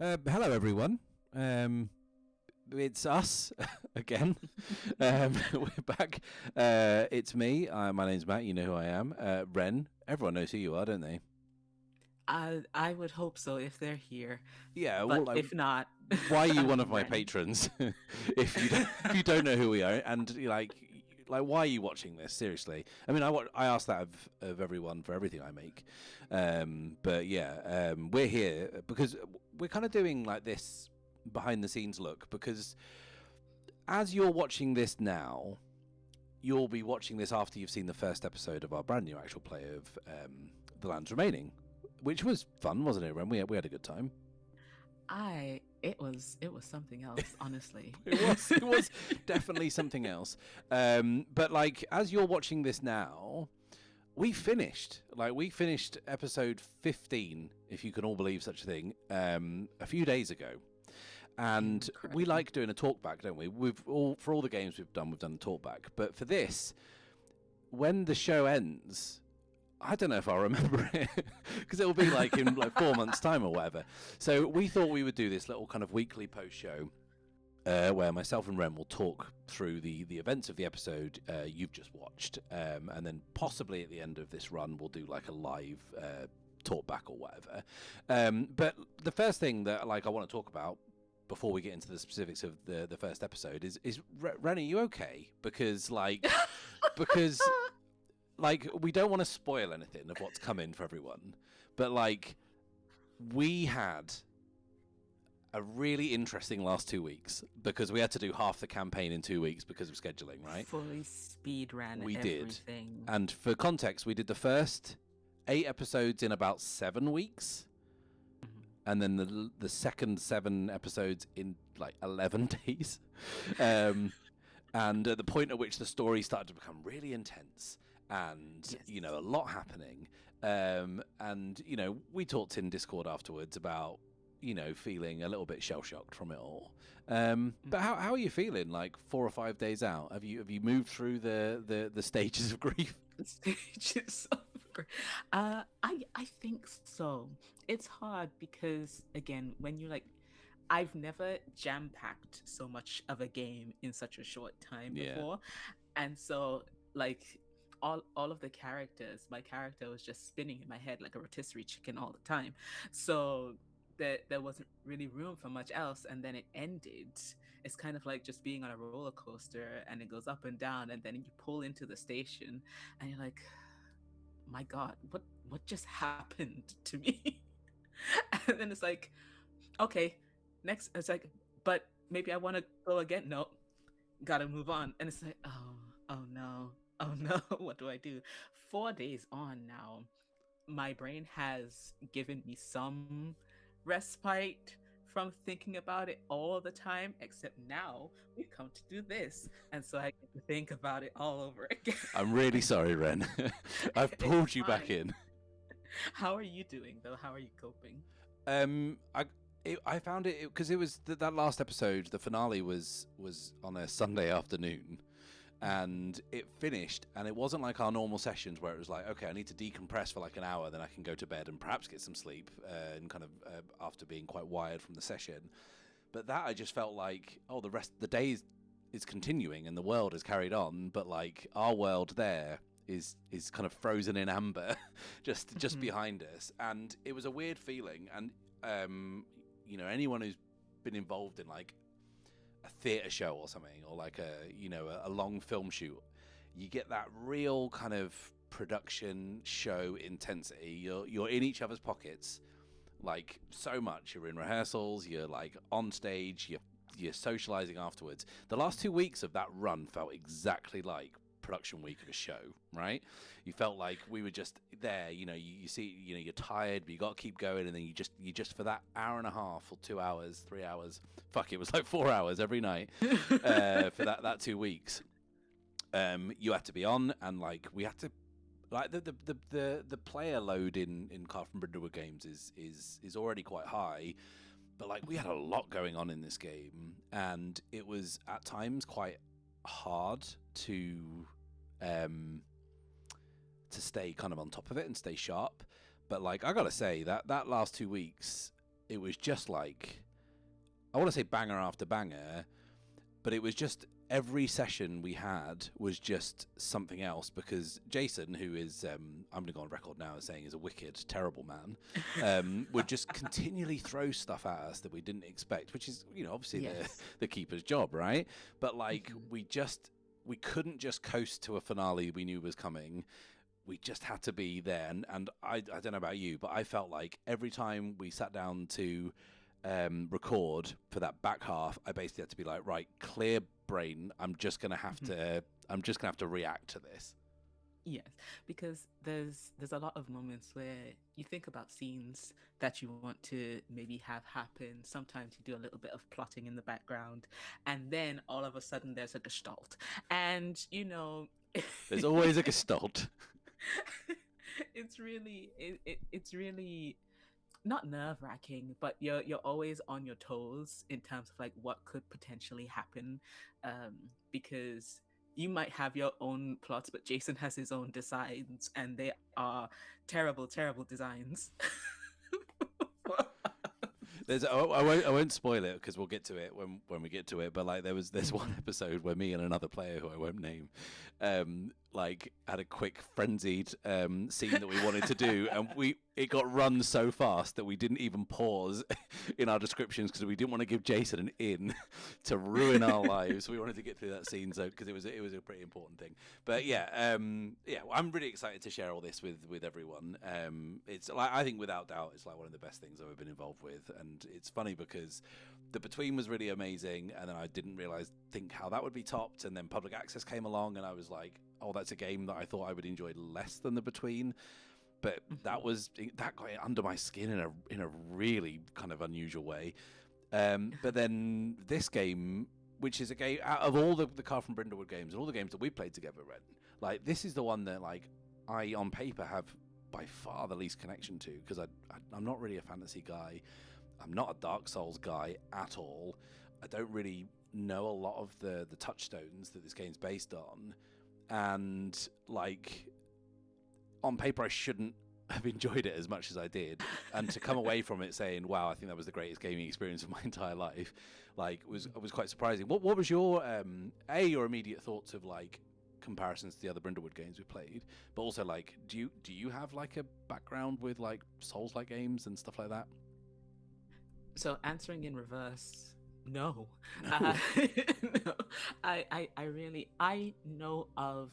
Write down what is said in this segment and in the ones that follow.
Hello, everyone. It's us again. We're back. It's me. My name's Matt. You know who I am. Ren. Everyone knows who you are, don't they? I would hope so if they're here. Yeah. But Well, if not, why are you one of I'm my Ren. patrons? If you don't know who we are, and why are you watching this? Seriously. I mean, I ask that of everyone for everything I make. But yeah, we're here because we're kind of doing like this behind the scenes look, because as you're watching this now, you'll be watching this after you've seen the first episode of our brand new actual play of The Lands Remaining, which was fun, wasn't it, Ren? We had a good time. It was something else, honestly. It was definitely something else. But like, as you're watching this now, we finished episode 15, if you can all believe such a thing, a few days ago. And Incredible. we like doing a talk back, don't we? For all the games we've done a talk back. But for this, when the show ends, I don't know if I'll remember it, because it'll be like in like 4 months' time or whatever. So we thought we would do this little kind of weekly post show, where myself and Ren will talk through the events of the episode you've just watched, and then possibly at the end of this run we'll do like a live talk back or whatever. But the first thing that like I want to talk about before we get into the specifics of the first episode is Ren, are you okay? Because we don't want to spoil anything of what's coming for everyone, but like we had a really interesting last 2 weeks because we had to do half the campaign in 2 weeks because of scheduling, right? Fully speed ran We everything. did. And for context, we did the first 8 episodes in about 7 weeks, and then the second 7 episodes in like 11 days. And at the point at which the story started to become really intense and, Yes. you know, a lot happening. And, you know, we talked in Discord afterwards about, you know, feeling a little bit shell-shocked from it all. But how are you feeling, like 4 or 5 days out? Have you moved through the stages of grief? Stages of grief. I think so. It's hard because again, when you're like, I've never jam-packed so much of a game in such a short time Yeah. before, and so like all of the characters, my character was just spinning in my head like a rotisserie chicken all the time. So there wasn't really room for much else, and then it ended. It's kind of like just being on a roller coaster, and it goes up and down, and then you pull into the station, and you're like, "My God, what just happened to me?" And then it's like, "Okay, next." It's like, "But maybe I want to go again." No, gotta move on. And it's like, oh no, oh no, what do I do? 4 days on now, my brain has given me some respite from thinking about it all the time, except now we've come to do this, and so I get to think about it all over again. I'm really sorry, Ren. I've pulled It's you back fine. in. How are you doing though? How are you coping? I found it because it was that last episode. The finale was on a Sunday afternoon, and it finished. And it wasn't like our normal sessions where it was like, okay, I need to decompress for like an hour, then I can go to bed and perhaps get some sleep, and kind of after being quite wired from the session. But that I just felt like, oh, the rest of the day is continuing and the world is carried on, but like our world there is kind of frozen in amber, just behind us. And it was a weird feeling. And you know, anyone who's been involved in like a theatre show or something, or like a long film shoot, you get that real kind of production show intensity. You're in each other's pockets, like so much. You're in rehearsals, you're like on stage, you're socializing afterwards. The last 2 weeks of that run felt exactly like production week of a show, right? You felt like we were just there, you know, you see, you know, you're tired, but you got to keep going, and then you just for that hour and a half or 2 hours, 3 hours, fuck, it was like 4 hours every night for that 2 weeks. You had to be on, and like we had to, like the player load in Carl from Brindlewood games is already quite high, but like we had a lot going on in this game, and it was at times quite hard to stay kind of on top of it and stay sharp. But like I gotta say that last 2 weeks, it was just like, I want to say banger after banger, but it was just every session we had was just something else, because Jason, who is, I'm going to go on record now as saying is a wicked, terrible man, would just continually throw stuff at us that we didn't expect, which is, you know, obviously Yes. the keeper's job, right? But like, Mhm. we couldn't just coast to a finale we knew was coming. We just had to be there. And I don't know about you, but I felt like every time we sat down to record for that back half, I basically had to be like, right, clear brain. I'm just gonna have Mhm. to react to this. Yes, because there's a lot of moments where you think about scenes that you want to maybe have happen. Sometimes you do a little bit of plotting in the background, and then all of a sudden there's a gestalt, and you know, There's always a gestalt. it's really not nerve wracking, but you're always on your toes in terms of like what could potentially happen, because you might have your own plots, but Jason has his own designs, and they are terrible, terrible designs. I won't spoil it because we'll get to it when we get to it. But like there's one Mhm. episode where me and another player who I won't name, like had a quick frenzied scene that we wanted to do, and it got run so fast that we didn't even pause in our descriptions because we didn't want to give Jason an in to ruin our lives. We wanted to get through that scene so because it was a pretty important thing. But yeah, I'm really excited to share all this with everyone. It's like, I think without doubt it's like one of the best things I've ever been involved with, and it's funny because the Between was really amazing, and then I didn't think how that would be topped, and then Public Access came along, and I was like, oh, that's a game that I thought I would enjoy less than the Between. But that got under my skin in a really kind of unusual way. But then this game, which is a game out of all the Carl from Brindlewood games and all the games that we played together, Ren, like this is the one that like I on paper have by far the least connection to, because I'm not really a fantasy guy. I'm not a Dark Souls guy at all. I don't really know a lot of the touchstones that this game's based on, and like on paper I shouldn't have enjoyed it as much as I did, and to come away from it saying, "Wow, I think that was the greatest gaming experience of my entire life," like was quite surprising. What was your your immediate thoughts of like comparisons to the other Brindlewood games we played, but also like do you have like a background with like Souls like games and stuff like that? So answering in reverse, no. No. No. I know of,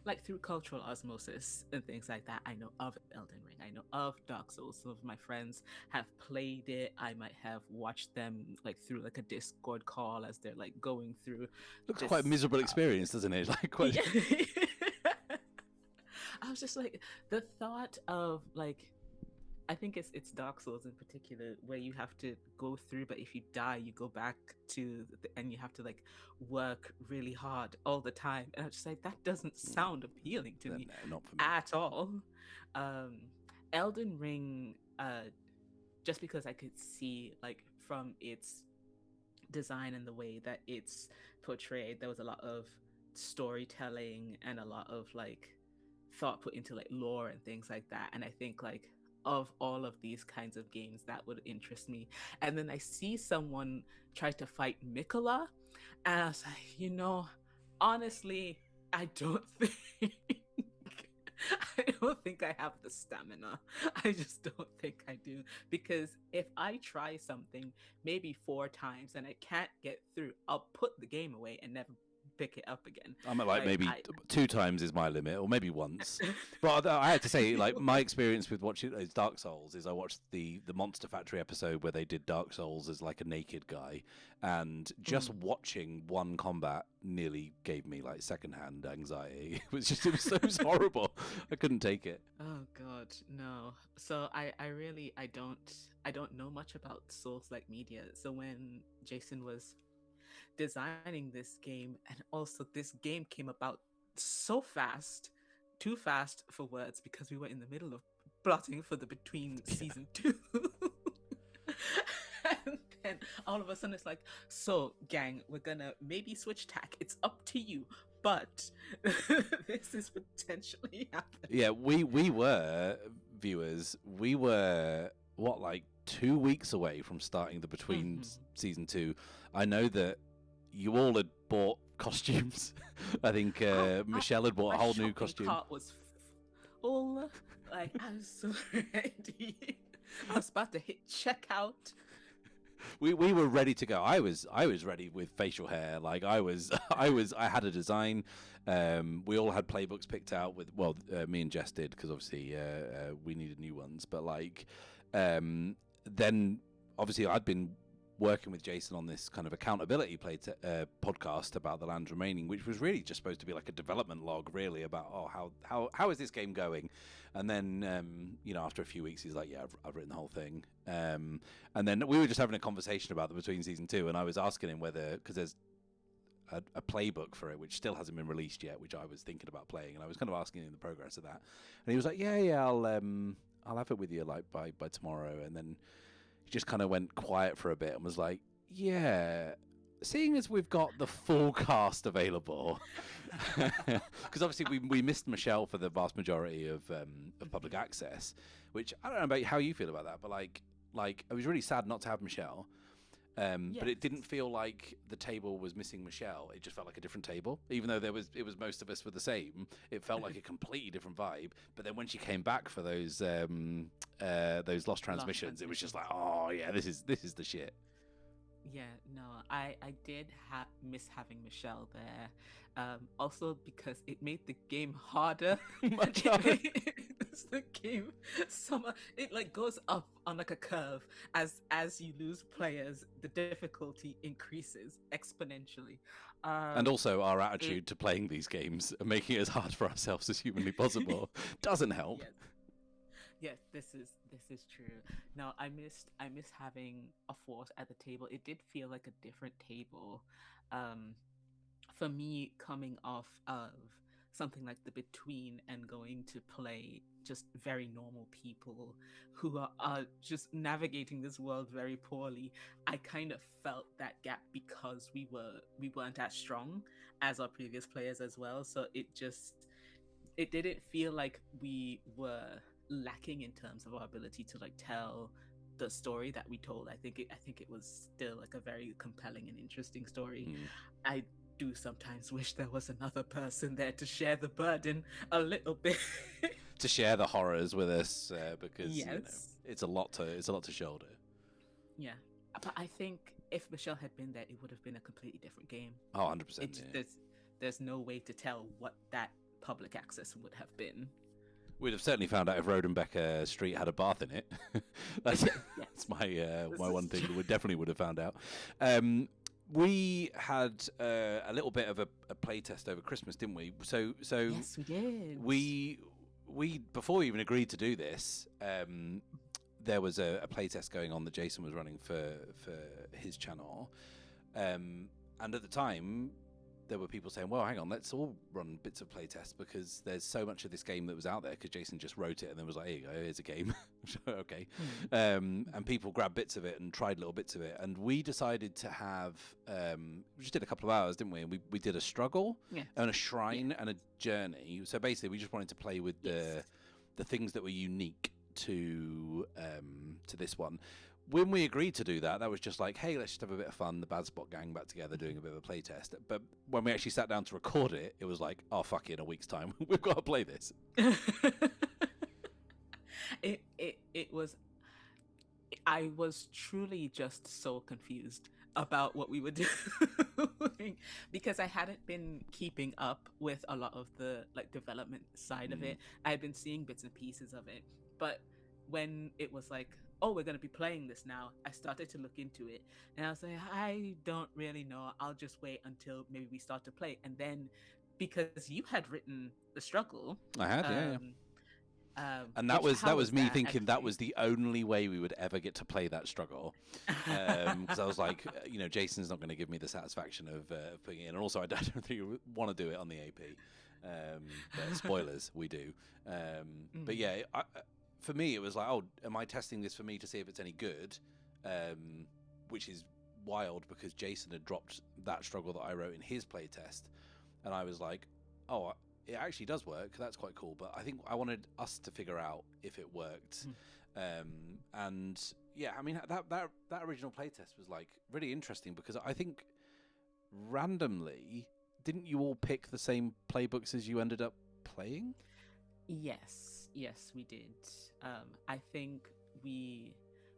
like, through cultural osmosis and things like that, I know of Elden Ring. I know of Dark Souls. Some of my friends have played it. I might have watched them like through like a Discord call as they're like going through Looks quite a this. miserable experience, doesn't it? Like quite. Yeah. I was just like, the thought of like, I think it's Dark Souls in particular, where you have to go through, but if you die, you go back and you have to like work really hard all the time. And I'm just like, that doesn't sound appealing to No, me not for me. at all. Um, Elden Ring, just because I could see like from its design and the way that it's portrayed, there was a lot of storytelling and a lot of like thought put into like lore and things like that. And I think like of all of these kinds of games, that would interest me. And then I see someone try to fight Mikola, and I was like, honestly, I don't think I don't think I have the stamina. I just don't think I do. Because if I try something maybe 4 times and I can't get through, I'll put the game away and never pick it up again. I'm at like Like maybe I 2 times is my limit, or maybe once. But I had to say, like my experience with watching Dark Souls is I watched the Monster Factory episode where they did Dark Souls as like a naked guy, and just Mm. watching one combat nearly gave me like secondhand anxiety. It was horrible. I couldn't take it. Oh god, no. So I don't know much about Souls like media. So when Jason was designing this game, and also this game came about so fast, too fast for words, because we were in the middle of plotting for the Between Yeah. season 2. And then all of a sudden it's like, so gang, we're gonna maybe switch tack, it's up to you, but this is potentially happening. Yeah, we were viewers. We were what, like 2 weeks away from starting the between season 2. I know that you all had bought costumes. I think Michelle had bought a whole new costume. My cart was full. Like, I was so ready. I was about to hit checkout. We were ready to go. I was ready with facial hair. Like I had a design. We all had playbooks picked out with, me and Jess did, because obviously we needed new ones. But like, then obviously I'd been working with Jason on this kind of accountability podcast about The Land Remaining, which was really just supposed to be like a development log, really, about how is this game going. And then after a few weeks he's like, yeah, I've written the whole thing. And then we were just having a conversation about the between season 2, and I was asking him whether, because there's a playbook for it which still hasn't been released yet, which I was thinking about playing, and I was kind of asking him the progress of that, and he was like, yeah, I'll have it with you like by tomorrow. And then he just kind of went quiet for a bit and was like, yeah, seeing as we've got the full cast available, because obviously we missed Michelle for the vast majority of public access, which I don't know about how you feel about that, but like I was really sad not to have Michelle. Yes. But it didn't feel like the table was missing Michelle. It just felt like a different table, even though it was most of us were the same. It felt like a completely different vibe. But then when she came back for those lost transmissions, it was just like, oh yeah, this is the shit. Yeah, no, I did miss having Michelle there. Also because it made the game harder. Much harder. The game it like goes up on like a curve. As you lose players, the difficulty increases exponentially. And also our attitude to playing these games and making it as hard for ourselves as humanly possible doesn't help. Yes, this is true. No, I missed having a fourth at the table. It did feel like a different table. For me, coming off of something like the Between and going to play just very normal people who are just navigating this world very poorly, I kind of felt that gap because we weren't as strong as our previous players as well. So it didn't feel like we were lacking in terms of our ability to like tell the story that we told. I think it was still like a very compelling and interesting story. I do sometimes wish there was another person there to share the burden a little bit. To share the horrors with us, because yes. It's a lot to shoulder. Yeah, but I think if Michelle had been there, it would have been a completely different game. Oh, 100%. Yeah. There's no way to tell what that public access would have been. We'd have certainly found out if Rodenbecker Street had a bath in it. That's my one thing that we definitely would have found out. We had a little bit of a play test over Christmas, didn't we? So yes, we did. We before we even agreed to do this, there was a play test going on that Jason was running for his channel, and at the time there were people saying, well, hang on, let's all run bits of play tests because there's so much of this game that was out there, because Jason just wrote it and then was like, here you go, here's a game. Okay. And people grabbed bits of it and tried little bits of it, and we decided to have we just did a couple of hours, didn't we? And we did a struggle and a shrine and a journey. So basically we just wanted to play with the things that were unique to this one. When we agreed to do that was just like, hey, let's just have a bit of fun, the Bad Spot gang back together doing a bit of a play test. But when we actually sat down to record it, it was like, oh, fuck it, in a week's time, we've got to play this. It was... I was truly just so confused about what we were doing because I hadn't been keeping up with a lot of the like development side of it. I had been seeing bits and pieces of it, but when it was like, oh, we're going to be playing this now, I started to look into it and I was like, I don't really know, I'll just wait until maybe we start to play. And then because you had written the struggle, I had, and that was me thinking actually? That was the only way we would ever get to play that struggle, because I was like, Jason's not going to give me the satisfaction of putting it in, and also I don't think you want to do it on the AP. But spoilers, we do. But yeah, for me it was like, oh, am I testing this for me to see if it's any good? Which is wild because Jason had dropped that struggle that I wrote in his playtest, and I was like, oh, it actually does work. That's quite cool. But I think I wanted us to figure out if it worked. And yeah, I mean that original playtest was like really interesting because I think randomly didn't you all pick the same playbooks as you ended up playing? Yes, we did. I think we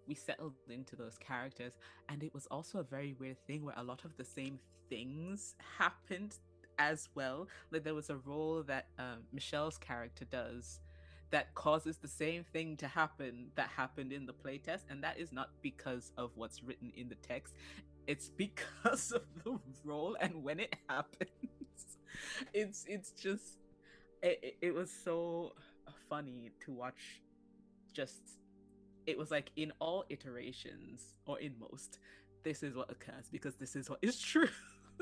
we settled into those characters, and it was also a very weird thing where a lot of the same things happened as well. Like there was a role that Michelle's character does that causes the same thing to happen that happened in the playtest, and that is not because of what's written in the text. It's because of the role and when it happens. It's just it was so funny to watch. Just it was like in all iterations, or in most, this is what occurs because this is what is true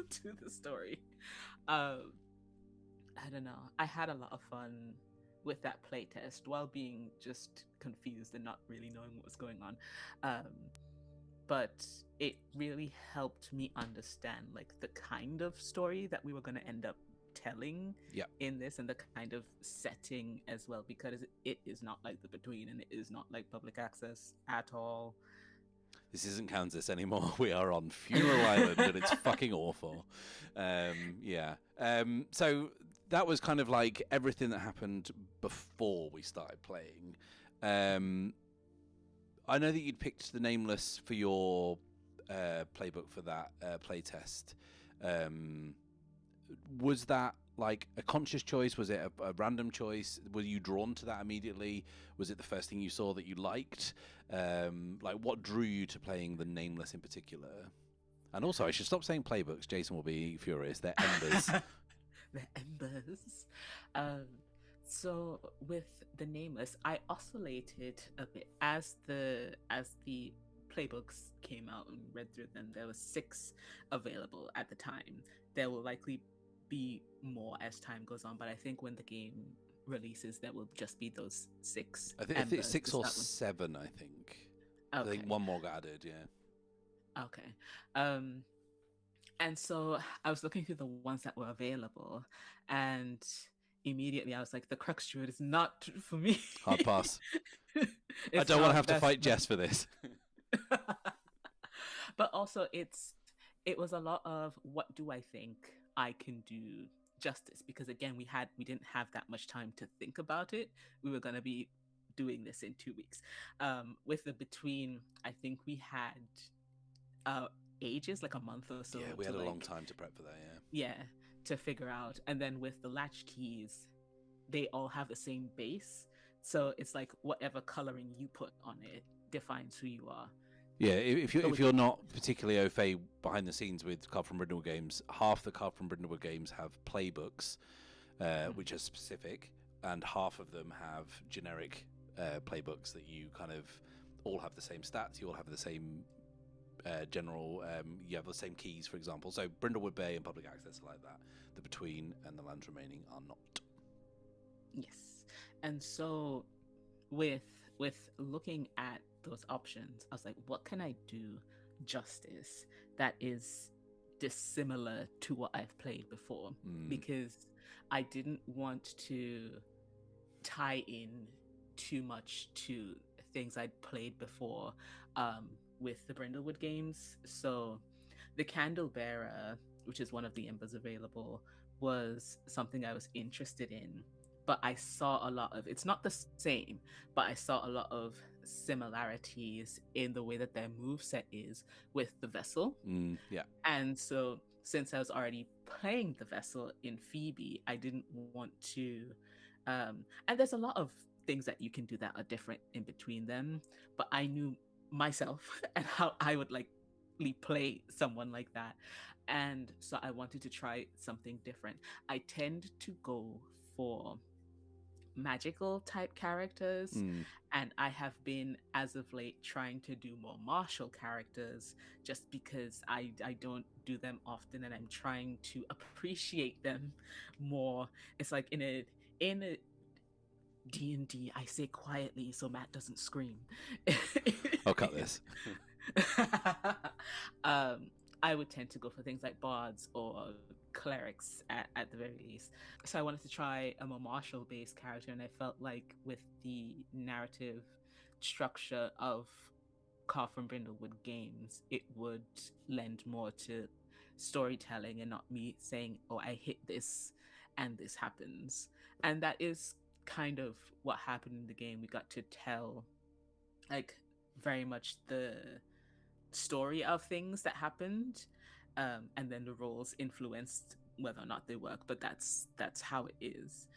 to the story. um I don't know, I had a lot of fun with that playtest while being just confused and not really knowing what was going on. But it really helped me understand like the kind of story that we were going to end up telling Yeah. in this, and the kind of setting as well, because it is not like the Between, and it is not like public access at all. This isn't Kansas anymore. We are on Funeral Island, and it's fucking awful. Yeah. So that was kind of like everything that happened before we started playing. I know that you'd picked the Nameless for your playbook for that playtest. Was that like a conscious choice? Was it a random choice? Were you drawn to that immediately? Was it the first thing you saw that you liked? Like, what drew you to playing the Nameless in particular? And also, I should stop saying playbooks. Jason will be furious. They're embers. The embers. So with the Nameless, I oscillated a bit as the playbooks came out and read through them. There was 6 available at the time. There will likely be more as time goes on, but I think when the game releases, there will just be those 6. I think 6 or 7. I think. Okay. I think one more got added. Yeah. Okay. And so I was looking through the ones that were available, and immediately I was like, the Crux Druid is not for me. Hard pass. I don't want to have to fight Jess for this. But also it was a lot of what do I think I can do justice, because again we didn't have that much time to think about it. We were going to be doing this in 2 weeks. With the Between, I think we had ages, like a month or so. Yeah, we had a long time to prep for that. Yeah, to figure out. And then with the latch keys, they all have the same base, so it's like whatever coloring you put on it defines who you are. Yeah, if you're not particularly au fait behind the scenes with Card from Brindlewood games, half the Card from Brindlewood games have playbooks, which are specific, and half of them have generic playbooks that you kind of all have the same stats. You all have the same general. You have the same keys, for example. So Brindlewood Bay and Public Access are like that. The Between and the Lands Remaining are not. Yes, and so with looking at those options, I was like, what can I do justice that is dissimilar to what I've played before? Because I didn't want to tie in too much to things I'd played before with the Brindlewood games. So the Candle Bearer, which is one of the embers available, was something I was interested in, but I saw a lot of, it's not the same, but I saw a lot of similarities in the way that their moveset is with the Vessel. Yeah. And so since I was already playing the Vessel in Phoebe, I didn't want to and there's a lot of things that you can do that are different in between them, but I knew myself and how I would likely play someone like that, and so I wanted to try something different. I tend to go for magical type characters, and I have been as of late trying to do more martial characters just because I don't do them often, and I'm trying to appreciate them more. It's like in a D&D, I say quietly so Matt doesn't scream. I'll cut this. I would tend to go for things like bards or clerics at the very least. So I wanted to try a more martial based character, and I felt like with the narrative structure of Carl from Brindlewood games, it would lend more to storytelling and not me saying, oh, I hit this and this happens. And that is kind of what happened in the game. We got to tell like very much the story of things that happened, and then the roles influenced whether or not they work. But that's how it is.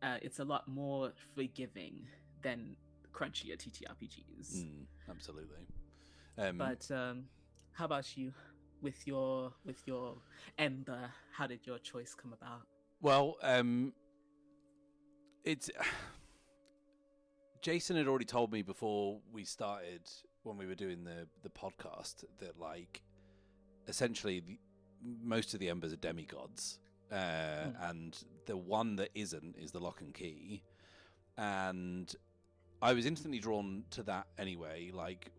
It's a lot more forgiving than crunchier TTRPGs. Absolutely. But how about you with your Ember? How did your choice come about? Well, it's Jason had already told me before we started, when we were doing the podcast, that like essentially most of the Embers are demigods, and the one that isn't is the Lock and Key, and I was instantly drawn to that anyway. Like,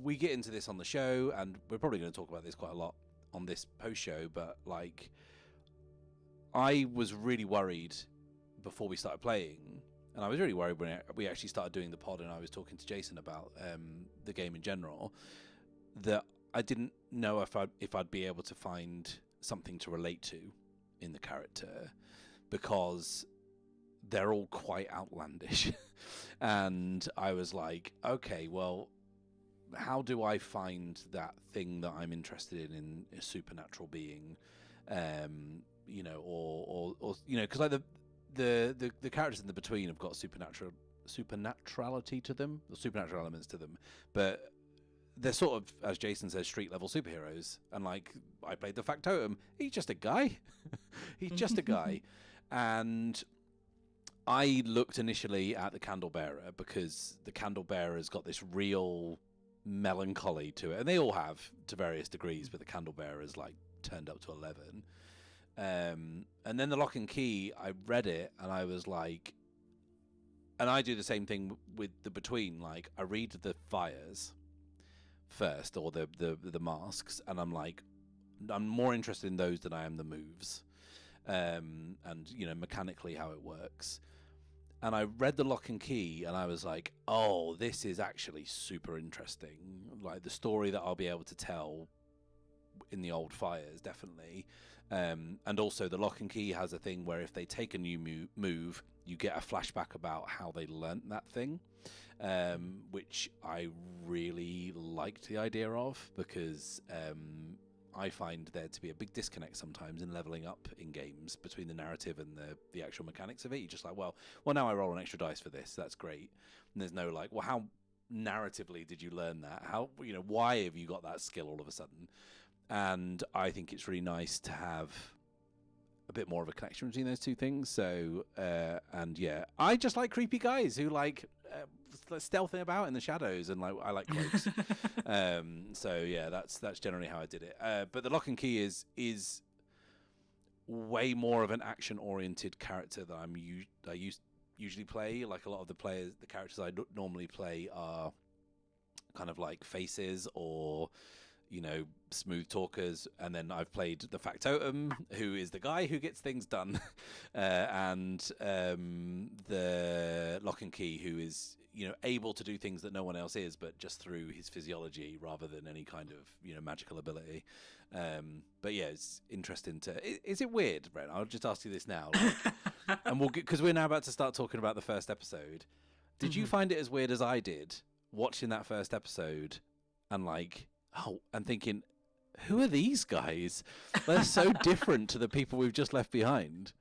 we get into this on the show, and we're probably going to talk about this quite a lot on this post show, but like, I was really worried before we started playing, and I was really worried when we actually started doing the pod and I was talking to Jason about the game in general, that I didn't know if I'd be able to find something to relate to in the character, because they're all quite outlandish. And I was like, okay, well, how do I find that thing that I'm interested in a supernatural being, you know, or you know, because like the characters in the Between have got supernaturality to them, or supernatural elements to them, but they're sort of, as Jason says, street level superheroes. And like, I played the Factotum. He's just a guy. He's just a guy. And I looked initially at the Candlebearer because the Candlebearer's got this real melancholy to it, and they all have to various degrees, but the Candlebearer's like turned up to 11. And then the Lock and Key, I read it and I was like, and I do the same thing with the Between. Like, I read the fires first, or the masks, and I'm like, I'm more interested in those than I am the moves, and you know, mechanically how it works. And I read the Lock and Key and I was like, oh, this is actually super interesting. Like, the story that I'll be able to tell in the old fires, definitely. And also the Lock and Key has a thing where if they take a new move, you get a flashback about how they learnt that thing, which I really liked the idea of, because I find there to be a big disconnect sometimes in leveling up in games between the narrative and the actual mechanics of it. You're just like, well, now I roll an extra dice for this. That's great. And there's no like, well, how narratively did you learn that? How, you know, why have you got that skill all of a sudden? And I think it's really nice to have a bit more of a connection between those two things. So, and yeah, I just like creepy guys who like stealthing about in the shadows, and like, I like cloaks. So yeah, that's generally how I did it. But the Lock and Key is way more of an action oriented character that I usually play. Like, a lot of the characters I normally play are kind of like faces, or, you know, smooth talkers. And then I've played the Factotum, who is the guy who gets things done, and the Lock and Key, who is, you know, able to do things that no one else is, but just through his physiology rather than any kind of, you know, magical ability. But yeah, it's interesting is it weird, Brent? I'll just ask you this now, like, and because we're now about to start talking about the first episode. Did you find it as weird as I did watching that first episode and like, and thinking, who are these guys? They're so different to the people we've just left behind.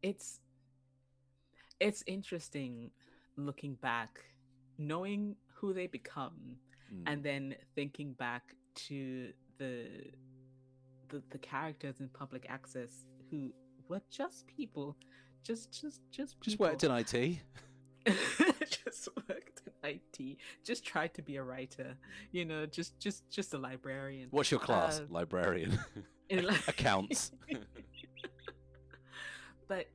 It's interesting looking back, knowing who they become, and then thinking back to the characters in public access who were just people, just people. Just worked in IT. Just worked in IT. Just tried to be a writer. You know, just a librarian. What's your class? Librarian. Accounts. But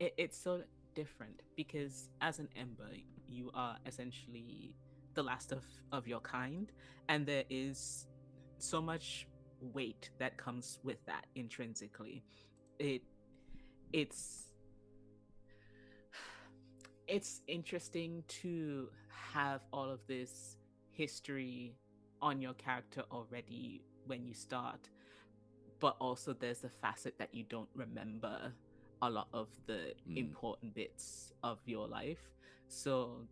it's so different, because as an Ember, you are essentially the last of your kind, and there is so much weight that comes with that intrinsically. It's it's interesting to have all of this history on your character already when you start, but also there's the facet that you don't remember a lot of the important bits of your life. So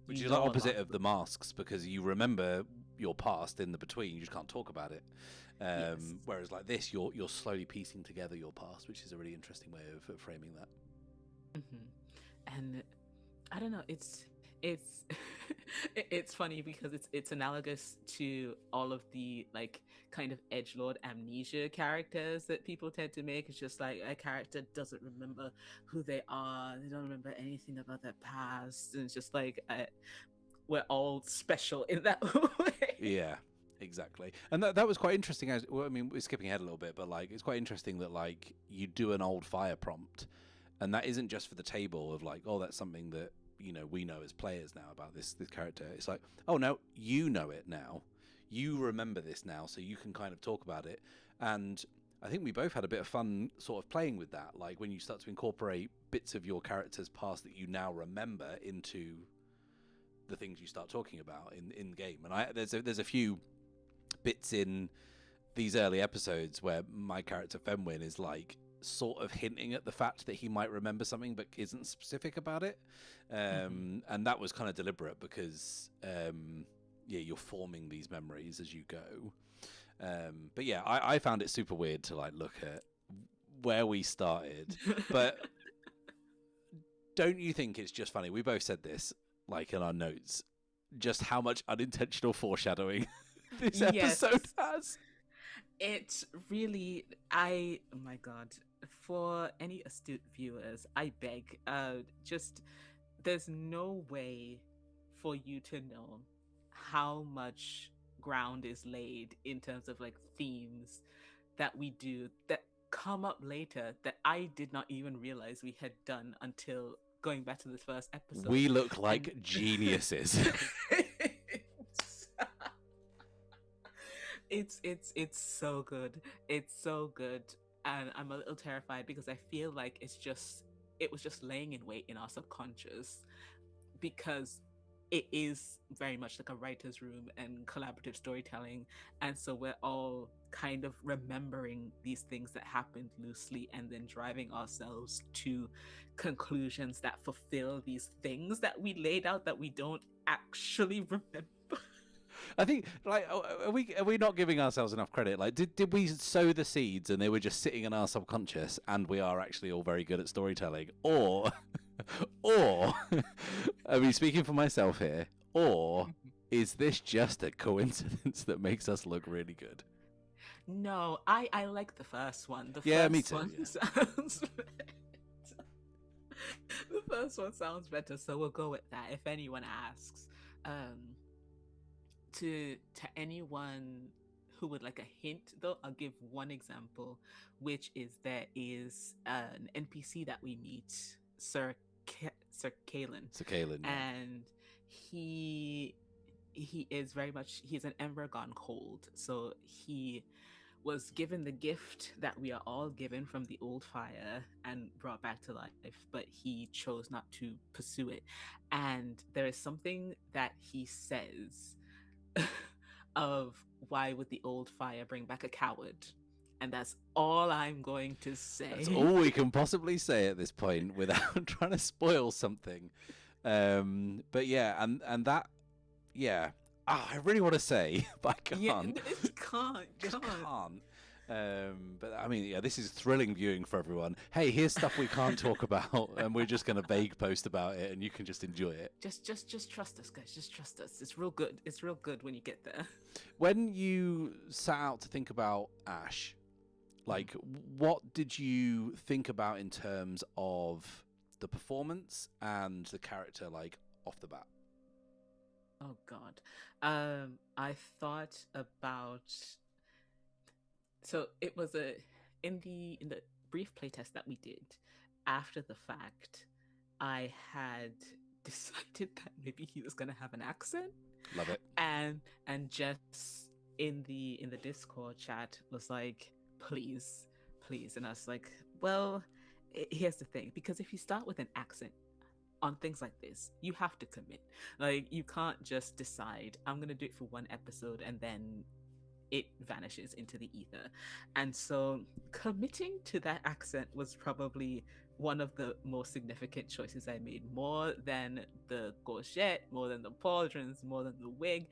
Which you is the know a lot. opposite of the masks, because you remember your past in the between, you just can't talk about it. Yes. Whereas like this, you're slowly piecing together your past, which is a really interesting way of framing that. And I don't know, it's it's funny because it's analogous to all of the like kind of edgelord amnesia characters that people tend to make. It's just like a character doesn't remember who they are, they don't remember anything about their past, and it's just like we're all special in that way. Yeah, exactly. And that was quite interesting. Well, I mean, we're skipping ahead a little bit, but like it's quite interesting that like you do an old fire prompt, and that isn't just for the table of like, oh, that's something that we know as players now about this character. It's like, oh no, you know it now, you remember this now, so you can kind of talk about it. And I think we both had a bit of fun sort of playing with that, like when you start to incorporate bits of your character's past that you now remember into the things you start talking about in game. And there's a few bits in these early episodes where my character Fenwin is like sort of hinting at the fact that he might remember something but isn't specific about it. And that was kind of deliberate because you're forming these memories as you go. But yeah, I found it super weird to like look at where we started. But don't you think it's just funny? We both said this like in our notes, just how much unintentional foreshadowing this episode has. It's really, oh my god, for any astute viewers, I beg, just there's no way for you to know how much ground is laid in terms of like themes that we do that come up later that I did not even realize we had done until going back to the first episode. We look like geniuses. It's so good. It's so good. And I'm a little terrified because I feel like it was just laying in wait in our subconscious, because it is very much like a writer's room and collaborative storytelling. And so we're all kind of remembering these things that happened loosely and then driving ourselves to conclusions that fulfill these things that we laid out that we don't actually remember. I think, like, are we not giving ourselves enough credit? Like, did we sow the seeds and they were just sitting in our subconscious, and we are actually all very good at storytelling, or I mean, speaking for myself here, or is this just a coincidence that makes us look really good? No, I like the first one. Me too. Sounds better. The first one sounds better, so we'll go with that. If anyone asks, to anyone who would like a hint, though, I'll give one example, which is there is an NPC that we meet, Sir Kalen. Sir Kalen, yeah. And he is very much, he's an ember gone cold. So he was given the gift that we are all given from the old fire and brought back to life, but he chose not to pursue it. And there is something that he says of why would the old fire bring back a coward, and that's all I'm going to say. That's all we can possibly say at this point without trying to spoil something. But yeah, and that, yeah. I really want to say, but I can't. Yeah, it can't. But I mean, yeah, this is thrilling viewing for everyone. Hey, here's stuff we can't talk about, and we're just going to vague post about it, and you can just enjoy it. Just trust us, guys. Just trust us. It's real good. It's real good when you get there. When you set out to think about Ash, like, what did you think about in terms of the performance and the character, like, off the bat? Oh God, I thought about. So it was in the brief playtest that we did. After the fact, I had decided that maybe he was gonna have an accent. Love it. And Jess in the Discord chat was like, please, and I was like, well, here's the thing, because if you start with an accent on things like this, you have to commit. Like, you can't just decide, I'm going to do it for one episode and then it vanishes into the ether. And so committing to that accent was probably one of the most significant choices I made, more than the courgette, more than the pauldrons, more than the wig.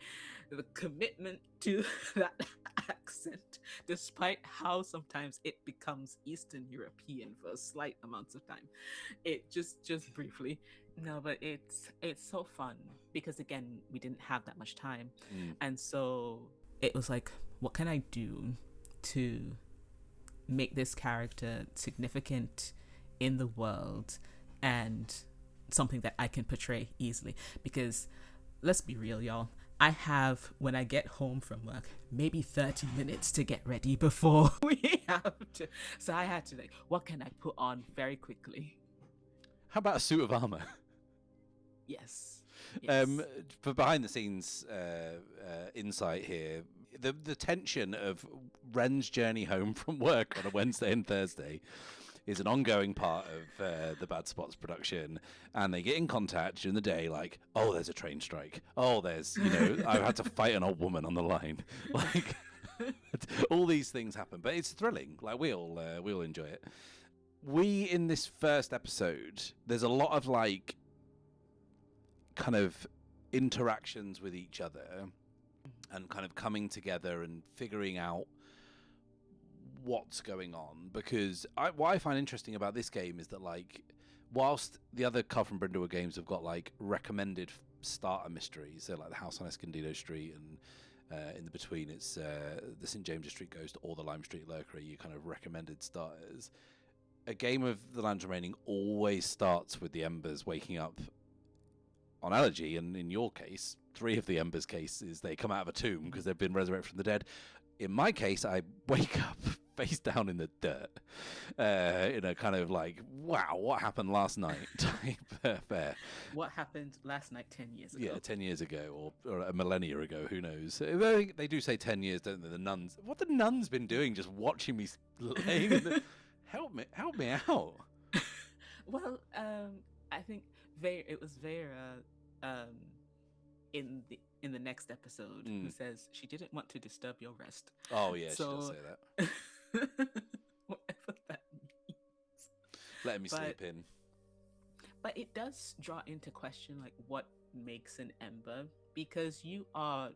The commitment to that accent, despite how sometimes it becomes Eastern European for slight amounts of time. It just briefly. No, but it's so fun because again, we didn't have that much time. And so it was like, what can I do to make this character significant in the world and something that I can portray easily? Because let's be real, y'all, I have, when I get home from work, maybe 30 minutes to get ready before we have to. So I had to, like, what can I put on very quickly? How about a suit of armor? Yes. Yes. For behind the scenes insight here, the tension of Ren's journey home from work on a Wednesday and Thursday is an ongoing part of the Bad Spots production, and they get in contact during the day, like, oh, there's a train strike. Oh, there's, I've had to fight an old woman on the line. Like, all these things happen, but it's thrilling. Like, we all enjoy it. We, in this first episode, there's a lot of, like, kind of interactions with each other and kind of coming together and figuring out what's going on, because what I find interesting about this game is that, like, whilst the other Carl from Brindlewood games have got, like, recommended starter mysteries, so like the House on Escondido Street, and in the between it's the St James's Street Ghost or the Lime Street Lurker, you kind of recommended starters. A game of The Lands Remaining always starts with the Embers waking up on allergy, and in your case, 3 of the Embers' cases, they come out of a tomb because they've been resurrected from the dead. In my case, I wake up face down in the dirt, in a kind of like, wow, what happened last night type affair. What happened last night 10 years ago? Yeah, 10 years ago, or a millennia ago, who knows. I think they do say 10 years, don't they, the nuns. What the nuns been doing, just watching me laying in the... Help me out. Well, I think it was Vera in the next episode who says she didn't want to disturb your rest. Oh yeah, so, she does say that. Whatever that means. Let me sleep in. But it does draw into question, like, what makes an Ember, because you are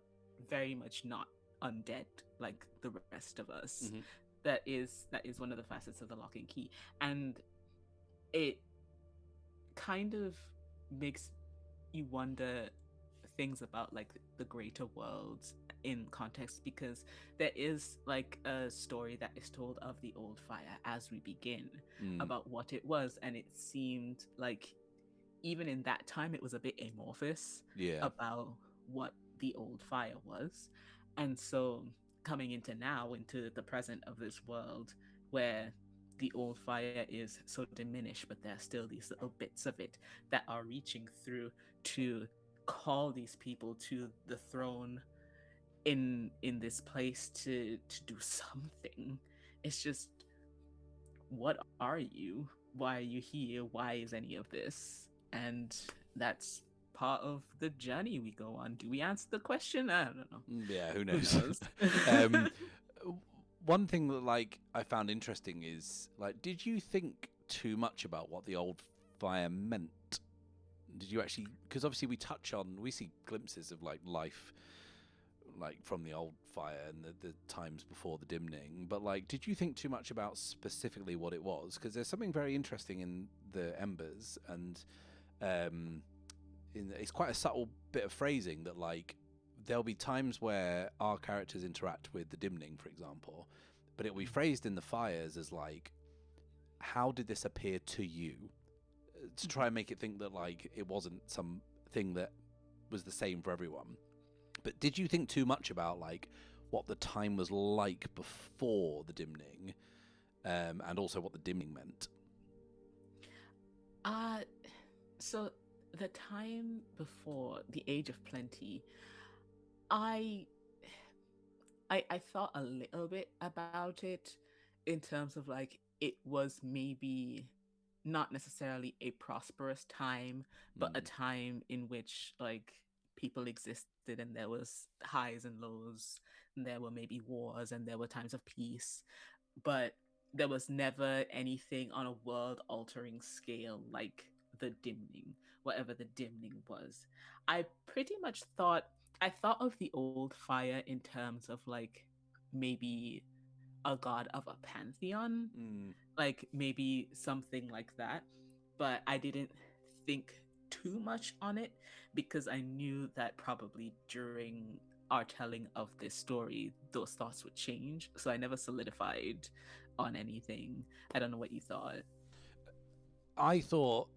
very much not undead like the rest of us. Mm-hmm. That is one of the facets of the Lock and Key, and it kind of makes you wonder things about, like, the greater world in context, because there is, like, a story that is told of the old fire as we begin about what it was, and it seemed like even in that time it was a bit amorphous about what the old fire was. And so coming into the present of this world where the old fire is so diminished, but there are still these little bits of it that are reaching through to call these people to the throne in this place to do something. It's just, what are you? Why are you here? Why is any of this? And that's part of the journey we go on. Do we answer the question? I don't know. Yeah, who knows? One thing that, like, I found interesting is, like, did you think too much about what the old fire meant? Did you actually, because obviously we see glimpses of, like, life, like, from the old fire and the times before the dimning, but, like, did you think too much about specifically what it was? Because there's something very interesting in the Embers, and it's quite a subtle bit of phrasing that, like, there'll be times where our characters interact with the dimning, for example, but it will be phrased in the fires as, like, how did this appear to you? To try and make it think that, like, it wasn't something that was the same for everyone. But did you think too much about, like, what the time was like before the dimning, and also what the dimning meant? So the time before the Age of Plenty, I thought a little bit about it in terms of, like, it was maybe not necessarily a prosperous time, but a time in which like people existed and there was highs and lows, and there were maybe wars and there were times of peace, but there was never anything on a world altering scale like the dimning, whatever the dimning was. I pretty much thought of the old fire in terms of like maybe a god of a pantheon, Mm. like maybe something like that. But I didn't think too much on it because I knew that probably during our telling of this story, those thoughts would change. So I never solidified on anything. I don't know what you thought. I thought,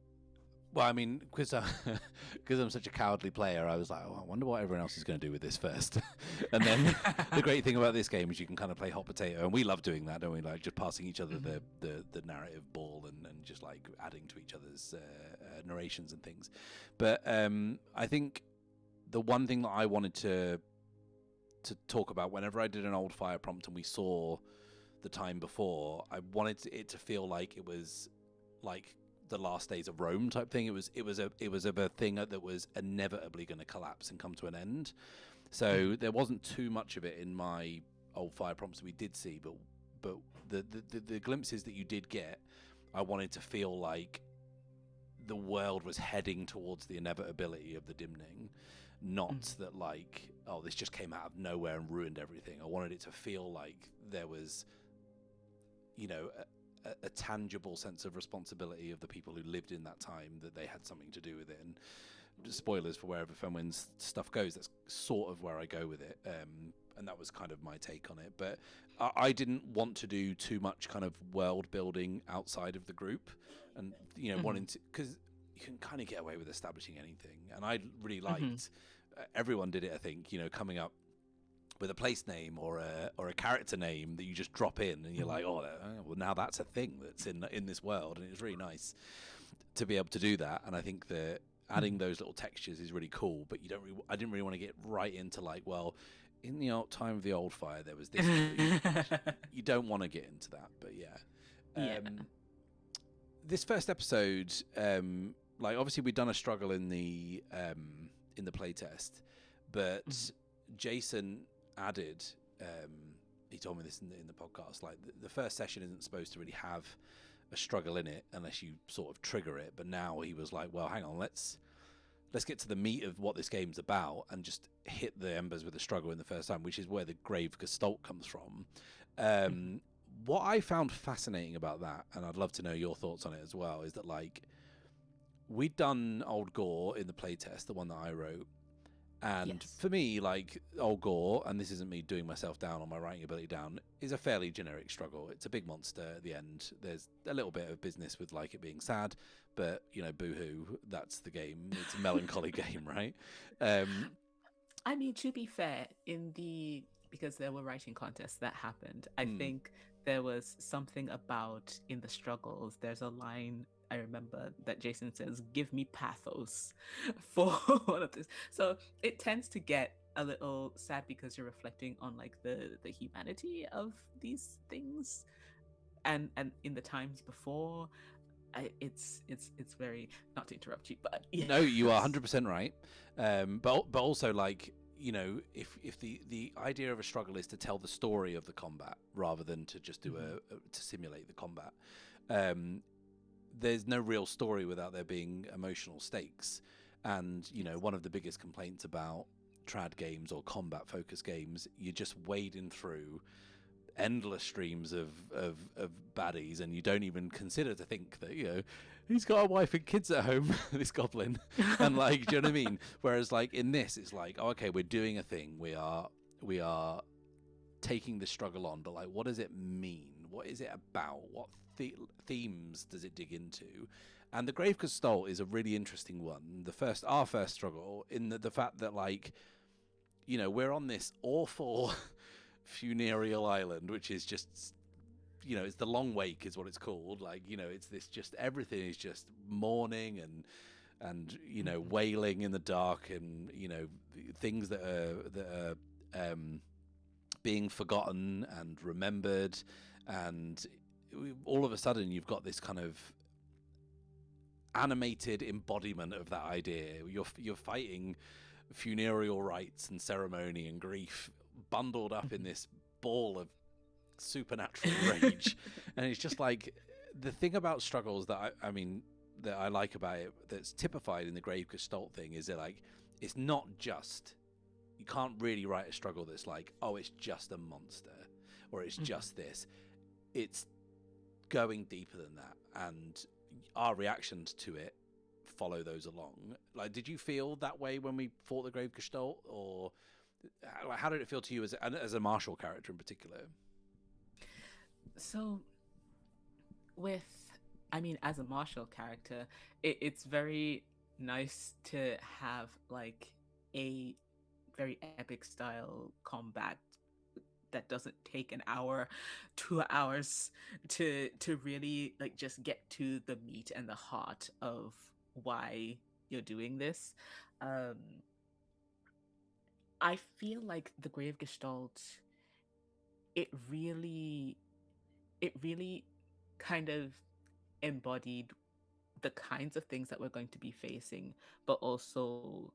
well, I mean, because I'm such a cowardly player, I was like, oh, I wonder what everyone else is going to do with this first. And then the great thing about this game is you can kind of play hot potato, and we love doing that, don't we? Like just passing each other the narrative ball and just like adding to each other's narrations and things. But I think the one thing that I wanted to talk about whenever I did an old fire prompt and we saw the time before, I wanted it to feel like it was like the last days of Rome type thing. It was a thing that was inevitably going to collapse and come to an end. So there wasn't too much of it in my old fire prompts that we did see, but the glimpses that you did get, I wanted to feel like the world was heading towards the inevitability of the dimning, not that like, oh, this just came out of nowhere and ruined everything. I wanted it to feel like there was, you know, a tangible sense of responsibility of the people who lived in that time, that they had something to do with it. And spoilers for wherever Fenwin's stuff goes, that's sort of where I go with it. And that was kind of my take on it. But I didn't want to do too much kind of world building outside of the group, and you know, wanting to, because you can kind of get away with establishing anything. And I really liked everyone did it. I think, you know, coming up with a place name or a character name that you just drop in, and you're like, oh, well, now that's a thing that's in this world, and it was really nice to be able to do that. And I think that adding those little textures is really cool. But I didn't really want to get right into like, well, in the time of the old fire there was this. You don't want to get into that, but yeah. This first episode, like obviously we'd done a struggle in the playtest, but Jason added, he told me this in the podcast, like the first session isn't supposed to really have a struggle in it unless you sort of trigger it. But now he was like, well, hang on, let's get to the meat of what this game's about and just hit the embers with a struggle in the first time, which is where the grave gestalt comes from. What I found fascinating about that, and I'd love to know your thoughts on it as well, is that like we'd done Old Gore in the playtest, the one that I wrote. And for me, like Old Gore, and this isn't me doing myself down on my writing ability down, is a fairly generic struggle. It's a big monster at the end. There's a little bit of business with like it being sad, but you know, boo-hoo, that's the game. It's a melancholy game, right? I mean, to be fair, because there were writing contests that happened, I think there was something about in the struggles. There's a line I remember that Jason says, "Give me pathos," for one of this. So it tends to get a little sad because you're reflecting on like the humanity of these things, and in the times before. It's very, not to interrupt you, but yes. No, you are 100% right. But also like, you know, if the idea of a struggle is to tell the story of the combat rather than to just do to simulate the combat, there's no real story without there being emotional stakes. And you know, one of the biggest complaints about trad games or combat focused games, you're just wading through endless streams of baddies, and you don't even consider to think that, you know, he's got a wife and kids at home, this goblin, and like, do you know what I mean? Whereas like in this, it's like, oh, okay, we're doing a thing, we are taking the struggle on, but like, what does it mean? What is it about? What themes does it dig into? And the Grave Gestalt is a really interesting one. Our first struggle in the fact that, like, you know, we're on this awful funereal island, which is just, you know, it's the Long Wake is what it's called. Like, you know, it's this just, everything is just mourning and you know, wailing in the dark, and you know, things that are being forgotten and remembered, and all of a sudden you've got this kind of animated embodiment of that idea. You're fighting funereal rites and ceremony and grief bundled up in this ball of supernatural rage. And it's just like, the thing about struggles that I mean that I like about it, that's typified in the Grave Gestalt thing, is that like, it's not just, you can't really write a struggle that's like, oh, it's just a monster or it's just this. It's going deeper than that, and our reactions to it follow those along. Like, did you feel that way when we fought the Grave Gestalt, or like, how did it feel to you as a martial character in particular? So, as a martial character, it's very nice to have like a very epic style combat that doesn't take an hour, 2 hours to really like just get to the meat and the heart of why you're doing this. I feel like the Grave Gestalt, it really kind of embodied the kinds of things that we're going to be facing, but also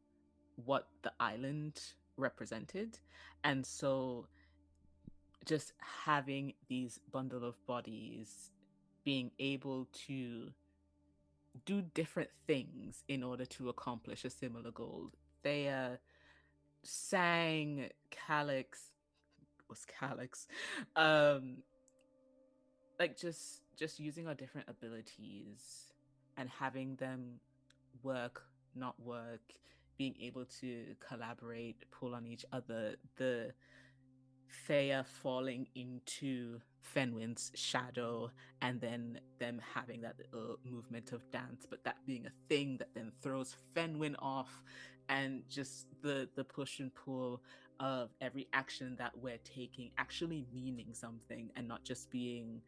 what the island represented. And so just having these bundle of bodies being able to do different things in order to accomplish a similar goal. Thea, Sang, Calyx, like just using our different abilities and having them work, not work, being able to collaborate, pull on each other, the Thea falling into Fenwin's shadow, and then them having that little movement of dance, but that being a thing that then throws Fenwin off, and just the push and pull of every action that we're taking actually meaning something and not just being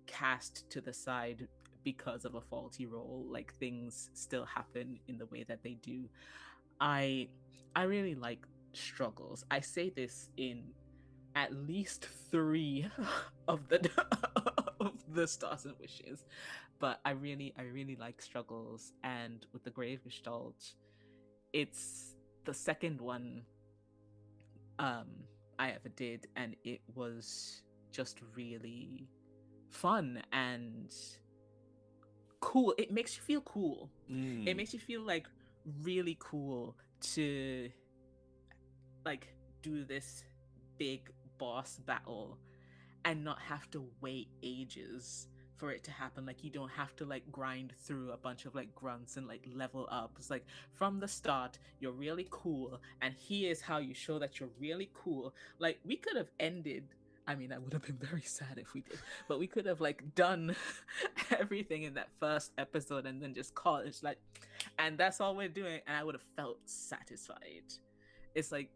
cast to the side because of a faulty roll. Like, things still happen in the way that they do. I really like struggles. I say this in at least 3 of the Stars and Wishes, but I really like struggles. And with the Grave Gestalt, it's the second one I ever did, and it was just really fun and cool. It makes you feel cool. It makes you feel like really cool to like do this big boss battle and not have to wait ages for it to happen. Like, you don't have to like grind through a bunch of like grunts and like level up. It's like, from the start, you're really cool, and here's how you show that you're really cool. Like, we could have ended, I mean, I would have been very sad if we did, but we could have like done everything in that first episode and then just call it. It's like, and that's all we're doing, and I would have felt satisfied. It's like,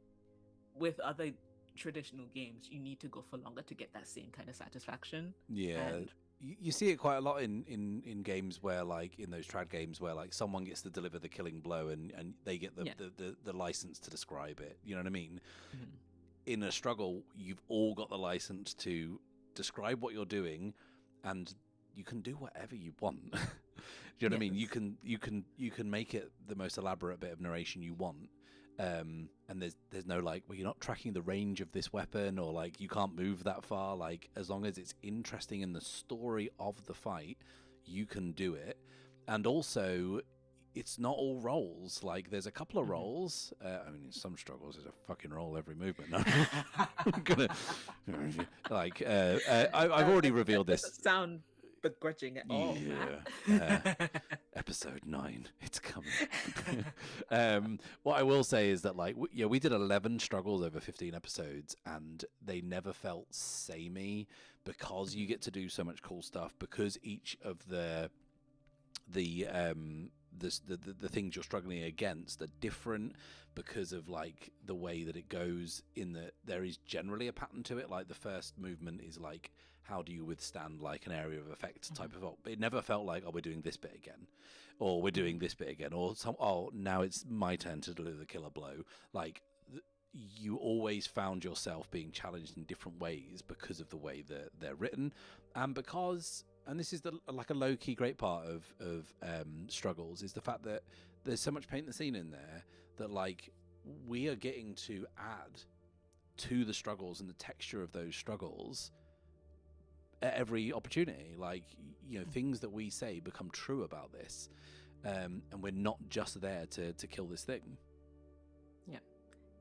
with other traditional games, you need to go for longer to get that same kind of satisfaction. Yeah. And you see it quite a lot in games where, like, in those trad games where like someone gets to deliver the killing blow and they get the license to describe it. You know what I mean? Mhm. In a struggle, you've all got the license to describe what you're doing, and you can do whatever you want. Do you know what I mean? You can make it the most elaborate bit of narration you want. And there's no like, well, you're not tracking the range of this weapon, or like you can't move that far. Like, as long as it's interesting in the story of the fight, you can do it. And also, it's not all rolls. Like, there's a couple of rolls. I mean, in some struggles, there's a fucking roll every movement. I'm gonna like. I've already revealed this. Doesn't sound begrudging at all. Episode 9, it's coming. What I will say is that, like, we did 11 struggles over 15 episodes, and they never felt samey, because you get to do so much cool stuff, because each of the things you're struggling against are different, because of like the way that it goes, in that there is generally a pattern to it. Like, the first movement is like, how do you withstand like an area of effect type of it never felt like, oh, we're doing this bit again, or we're doing this bit again, or now it's my turn to deliver the killer blow. Like, you always found yourself being challenged in different ways because of the way that they're written, and because and this is like a low key great part of struggles, is the fact that there's so much paint the scene in there that like we are getting to add to the struggles and the texture of those struggles at every opportunity. Like, you know, things that we say become true about this, and we're not just there to kill this thing. Yeah,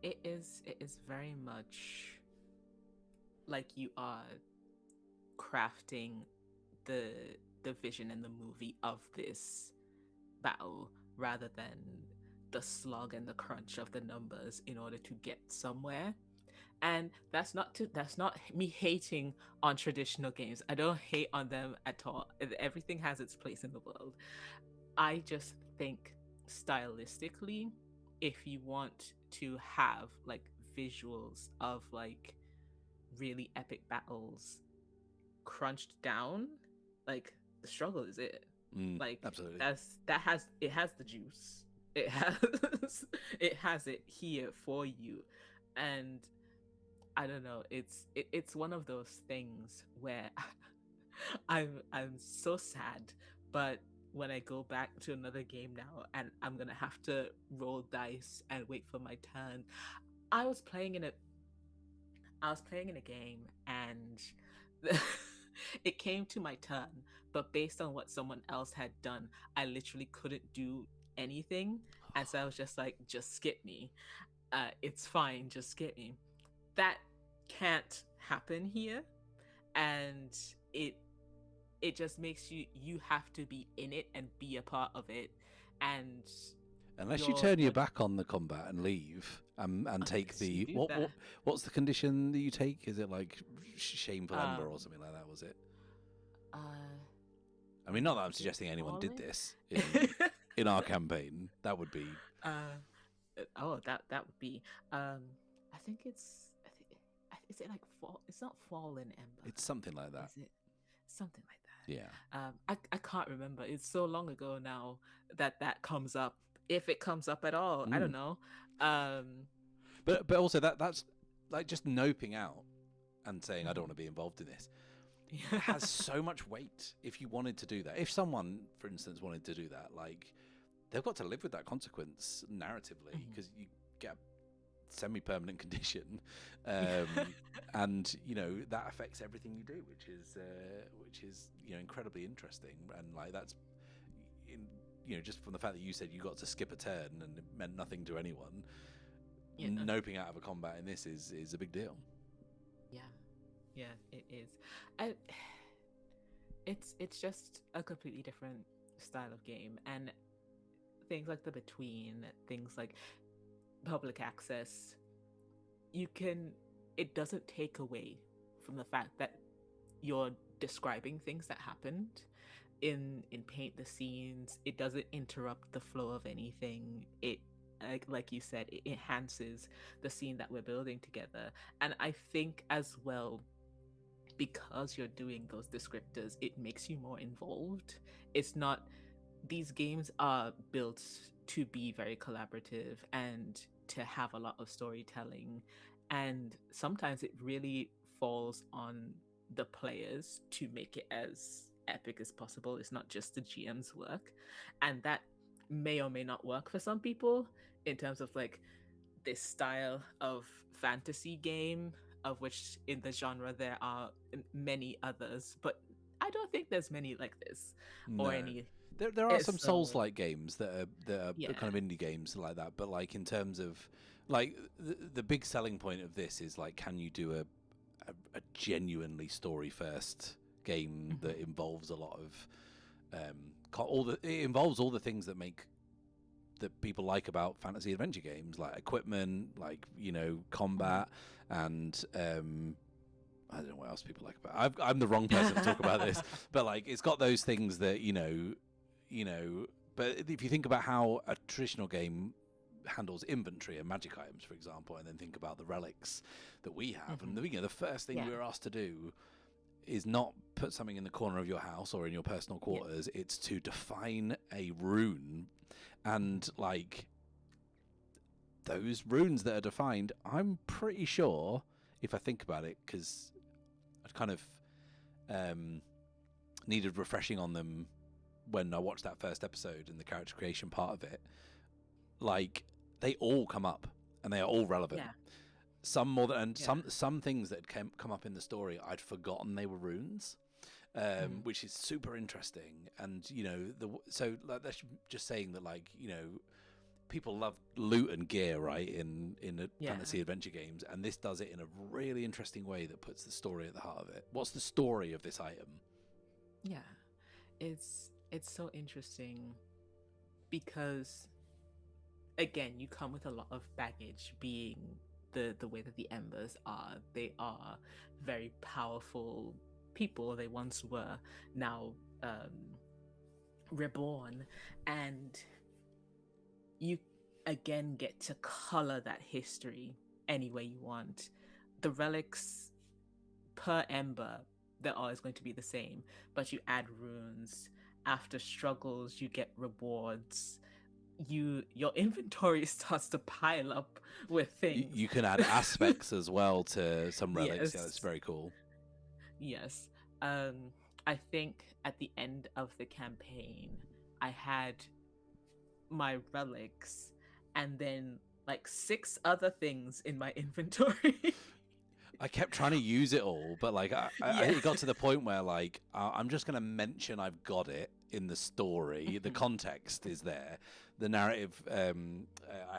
it is very much like you are crafting the vision in the movie of this battle rather than the slog and the crunch of the numbers in order to get somewhere. And that's not me hating on traditional games. I don't hate on them at all. Everything has its place in the world. I just think stylistically, if you want to have like visuals of like really epic battles crunched down, like the struggle is it. Like absolutely. It has the juice. It has it here for you. And I don't know, it's one of those things where I'm so sad, but when I go back to another game now and I'm gonna have to roll dice and wait for my turn. I was playing in a game and it came to my turn, but based on what someone else had done, I literally couldn't do anything. And so I was just like, just skip me. It's fine, just skip me. That can't happen here. And it just makes you have to be in it and be a part of it. And unless you turn your back on the combat and leave, and take the what's the condition that you take? Is it like shameful ember or something like that? Was it? I mean, not that I'm suggesting anyone did this in our campaign. That would be. That would be. I think it's. Is it like fall? It's not fallen ember. It's something like that. Is it something like that? Yeah. I can't remember. It's so long ago now that comes up. If it comes up at all, I don't know. But also that's like just noping out and saying I don't want to be involved in this. It has so much weight. If you wanted to do that, if someone, for instance, wanted to do that, like they've got to live with that consequence narratively, because you get a semi-permanent condition, and you know that affects everything you do, which is you know incredibly interesting. And like that's you know, just from the fact that you said you got to skip a turn and it meant nothing to anyone, noping out of a combat in this is a big deal. Yeah, it is. It's just a completely different style of game, and things like the between, things like public access, it doesn't take away from the fact that you're describing things that happened in paint the scenes. It doesn't interrupt the flow of anything. It like you said, it enhances the scene that we're building together. And I think as well, because you're doing those descriptors, it makes you more involved. It's not, these games are built to be very collaborative and to have a lot of storytelling, and sometimes it really falls on the players to make it as epic as possible. It's not just the GM's work, and that may or may not work for some people in terms of like this style of fantasy game, of which in the genre there are many others, but I don't think there's many like this. Or any. There are some Souls-like games that are kind of indie games like that, but like in terms of like the big selling point of this is like, can you do a genuinely story first game that involves a lot of it involves all the things that people like about fantasy adventure games, like equipment, like, you know, combat, and I don't know what else people like about it. I'm the wrong person to talk about this, but like it's got those things that you know. But if you think about how a traditional game handles inventory and magic items, for example, and then think about the relics that we have, and the first thing we're asked to do is not put something in the corner of your house or in your personal quarters. It's to define a rune, and like those runes that are defined, I'm pretty sure, if I think about it, because I'd kind of needed refreshing on them when I watched that first episode and the character creation part of it. Like, they all come up and they are all relevant. Yeah. Some more than, and Yeah. some things that come up in the story I'd forgotten they were runes, which is super interesting. And so like, that's just saying that, like, people love loot and gear, right, in fantasy adventure games, and this does it in a really interesting way that puts the story at the heart of it. What's the story of this item? Yeah, it's so interesting because, again, you come with a lot of baggage, being the way that the Embers are. They are very powerful people. They once were, now reborn, and you again get to color that history any way you want. The relics per Ember, they're always going to be the same, but you add runes. After struggles, you get rewards. Your inventory starts to pile up with things. You can add aspects as well to some relics. Yes. Yeah, that's very cool. Yes. I think at the end of the campaign, I had my relics and then like 6 other things in my inventory. I kept trying to use it all, but like it got to the point where, like, I'm just going to mention I've got it in the story. The context is there. The narrative, I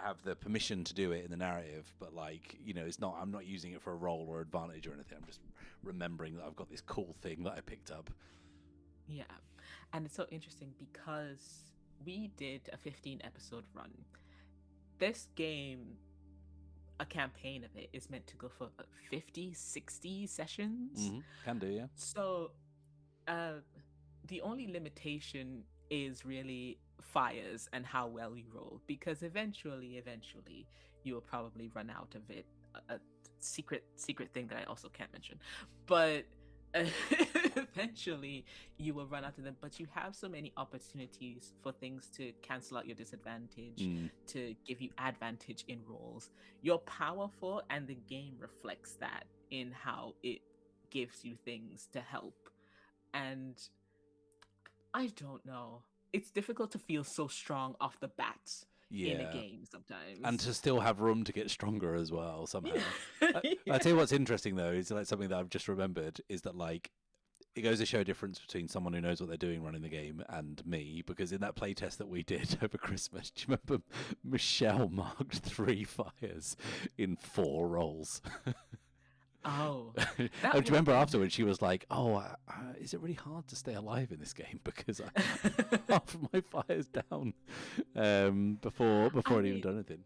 have the permission to do it in the narrative, but, like, it's not. I'm not using it for a role or advantage or anything. I'm just remembering that I've got this cool thing that I picked up. Yeah, and it's so interesting because we did a 15-episode run. This game, a campaign of it, is meant to go for 50, 60 sessions. Can do, yeah. So the only limitation is really fires and how well you roll, because eventually you will probably run out of it. A secret thing that I also can't mention, but eventually you will run out of them. But you have so many opportunities for things to cancel out your disadvantage, to give you advantage in rolls. You're powerful, and the game reflects that in how it gives you things to help. And I don't know, it's difficult to feel so strong off the bat in a game sometimes, and to still have room to get stronger as well somehow. Yeah. I tell you what's interesting though is, like, something that I've just remembered is that, like, it goes to show a difference between someone who knows what they're doing running the game and me, because in that playtest that we did over Christmas, do you remember Michelle marked 3 fires in 4 rolls? Oh, do you remember afterwards she was like, is it really hard to stay alive in this game, because half of my fire's down before I'd even done anything.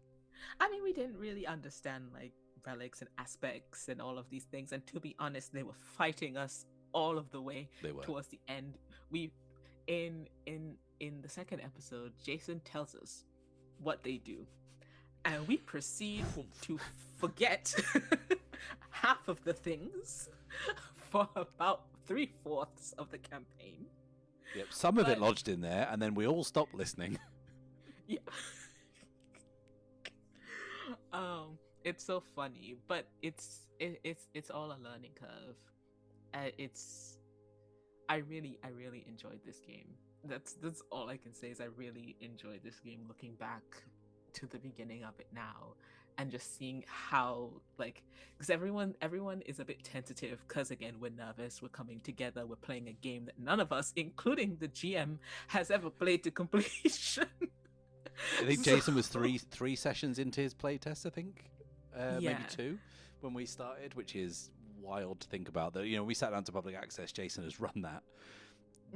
I mean, we didn't really understand, like, relics and aspects and all of these things, and to be honest, they were fighting us all of the way towards the end. We in the second episode, Jason tells us what they do, and we proceed to forget half of the things for about 3/4 of the campaign. Yep, some of it lodged in there, and then we all stopped listening. Yeah. It's so funny, but it's all a learning curve. I really enjoyed this game. That's all I can say, is I really enjoyed this game, looking back to the beginning of it now, and just seeing how, like, because everyone is a bit tentative, because again, we're nervous, we're coming together, we're playing a game that none of us, including the GM, has ever played to completion. I think Jason was three sessions into his playtest, I think. Maybe 2 when we started, which is wild to think about. That, we sat down to public access. Jason has run that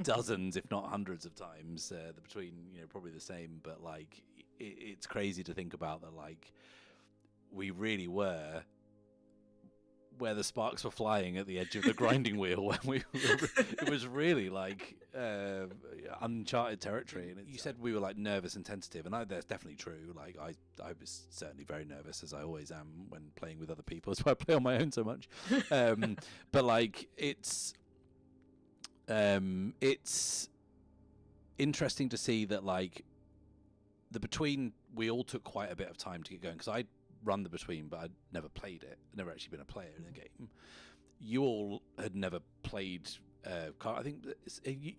dozens, if not hundreds of times, between probably the same. But, like, it's crazy to think about that. Like, we really were where the sparks were flying at the edge of the grinding wheel when it was really like uncharted territory. And you said we were, like, nervous and tentative, and that's definitely true. Like, I was certainly very nervous, as I always am when playing with other people. That's why I play on my own so much. But, like, it's interesting to see that, like, the Between, we all took quite a bit of time to get going, because I'd run the Between, but I'd never played it. I'd never actually been a player in the game. You all had never played I think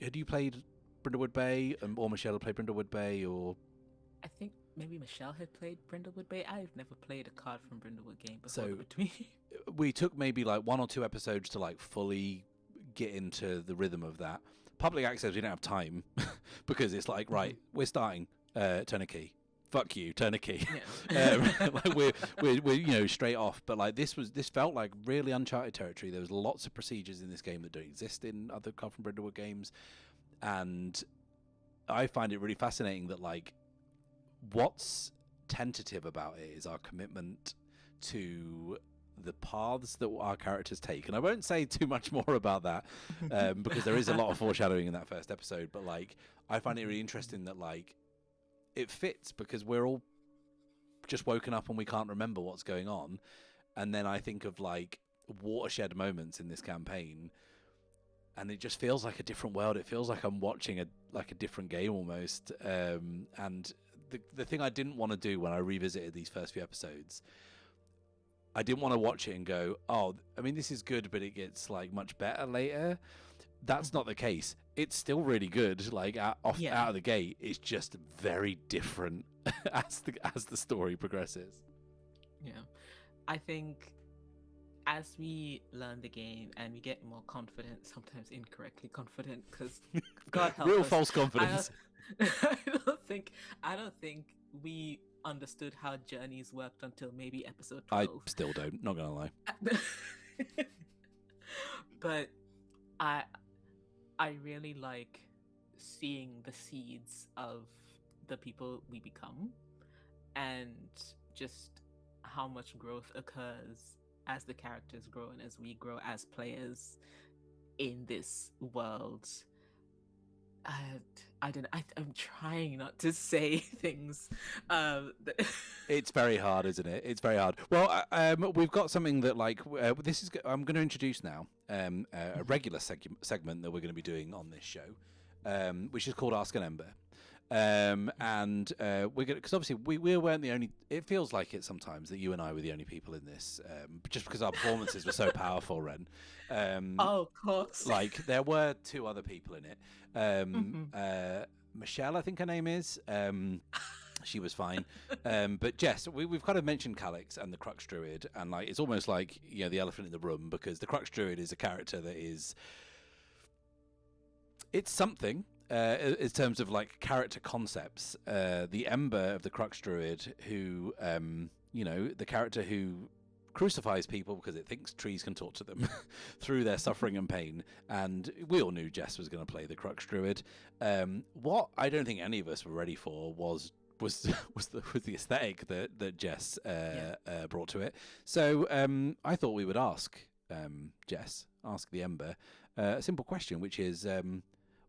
had you played Brindlewood Bay, or Michelle had played Brindlewood Bay, or I think maybe Michelle had played Brindlewood Bay. I've never played a card from Brindlewood game before. So between we took maybe like 1 or 2 episodes to like fully get into the rhythm of that. Public access, we don't have time because it's like, right, we're starting, turn a key. Fuck you, turn a key. Yeah. Like we're straight off. But like this felt like really uncharted territory. There was lots of procedures in this game that don't exist in other Card from Brindlewood games, and I find it really fascinating that like what's tentative about it is our commitment to the paths that our characters take. And I won't say too much more about that because there is a lot of foreshadowing in that first episode. But like I find it really interesting that like it fits because we're all just woken up and we can't remember what's going on. And then I think of like watershed moments in this campaign, and it just feels like a different world. It feels like I'm watching a different game almost. And the thing I didn't want to do when I revisited these first few episodes, I didn't want to watch it and go, oh, I mean, this is good, but it gets like much better later. That's not the case. It's still really good. Like out of the gate, it's just very different as the story progresses. Yeah, I think as we learn the game and we get more confident, sometimes incorrectly confident, because God help real us, false confidence. I don't think we understood how journeys worked until maybe episode 12. I still don't. Not gonna lie. But I really like seeing the seeds of the people we become, and just how much growth occurs as the characters grow and as we grow as players in this world. I'm trying not to say things. It's very hard, isn't it? It's very hard. Well, we've got something that like this is. I'm going to introduce now a regular segment that we're going to be doing on this show, which is called Ask an Ember. And we're gonna, because obviously we weren't the only. It feels like it sometimes that you and I were the only people in this, just because our performances were so powerful, Ren. Oh, of course. Like there were 2 other people in it. Michelle, I think her name is. She was fine. But Jess, we've kind of mentioned Calix and the Crux Druid, and like it's almost like the elephant in the room, because the Crux Druid is a character that is. It's something. In terms of like character concepts, the Ember of the Crux Druid, who the character who crucifies people because it thinks trees can talk to them through their suffering and pain. And we all knew Jess was going to play the Crux Druid. What I don't think any of us were ready for was the aesthetic that Jess brought to it. So I thought we would ask the Ember a simple question, which is.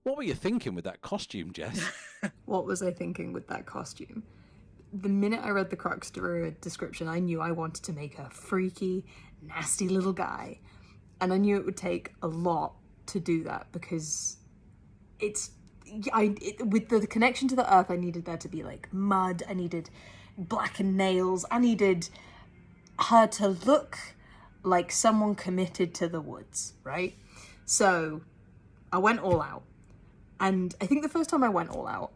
What were you thinking with that costume, Jess? What was I thinking with that costume? The minute I read the Crux Druid description, I knew I wanted to make a freaky, nasty little guy. And I knew it would take a lot to do that, because with the connection to the earth, I needed there to be like mud, I needed blackened nails, I needed her to look like someone committed to the woods, right? So I went all out. And I think the first time I went all out,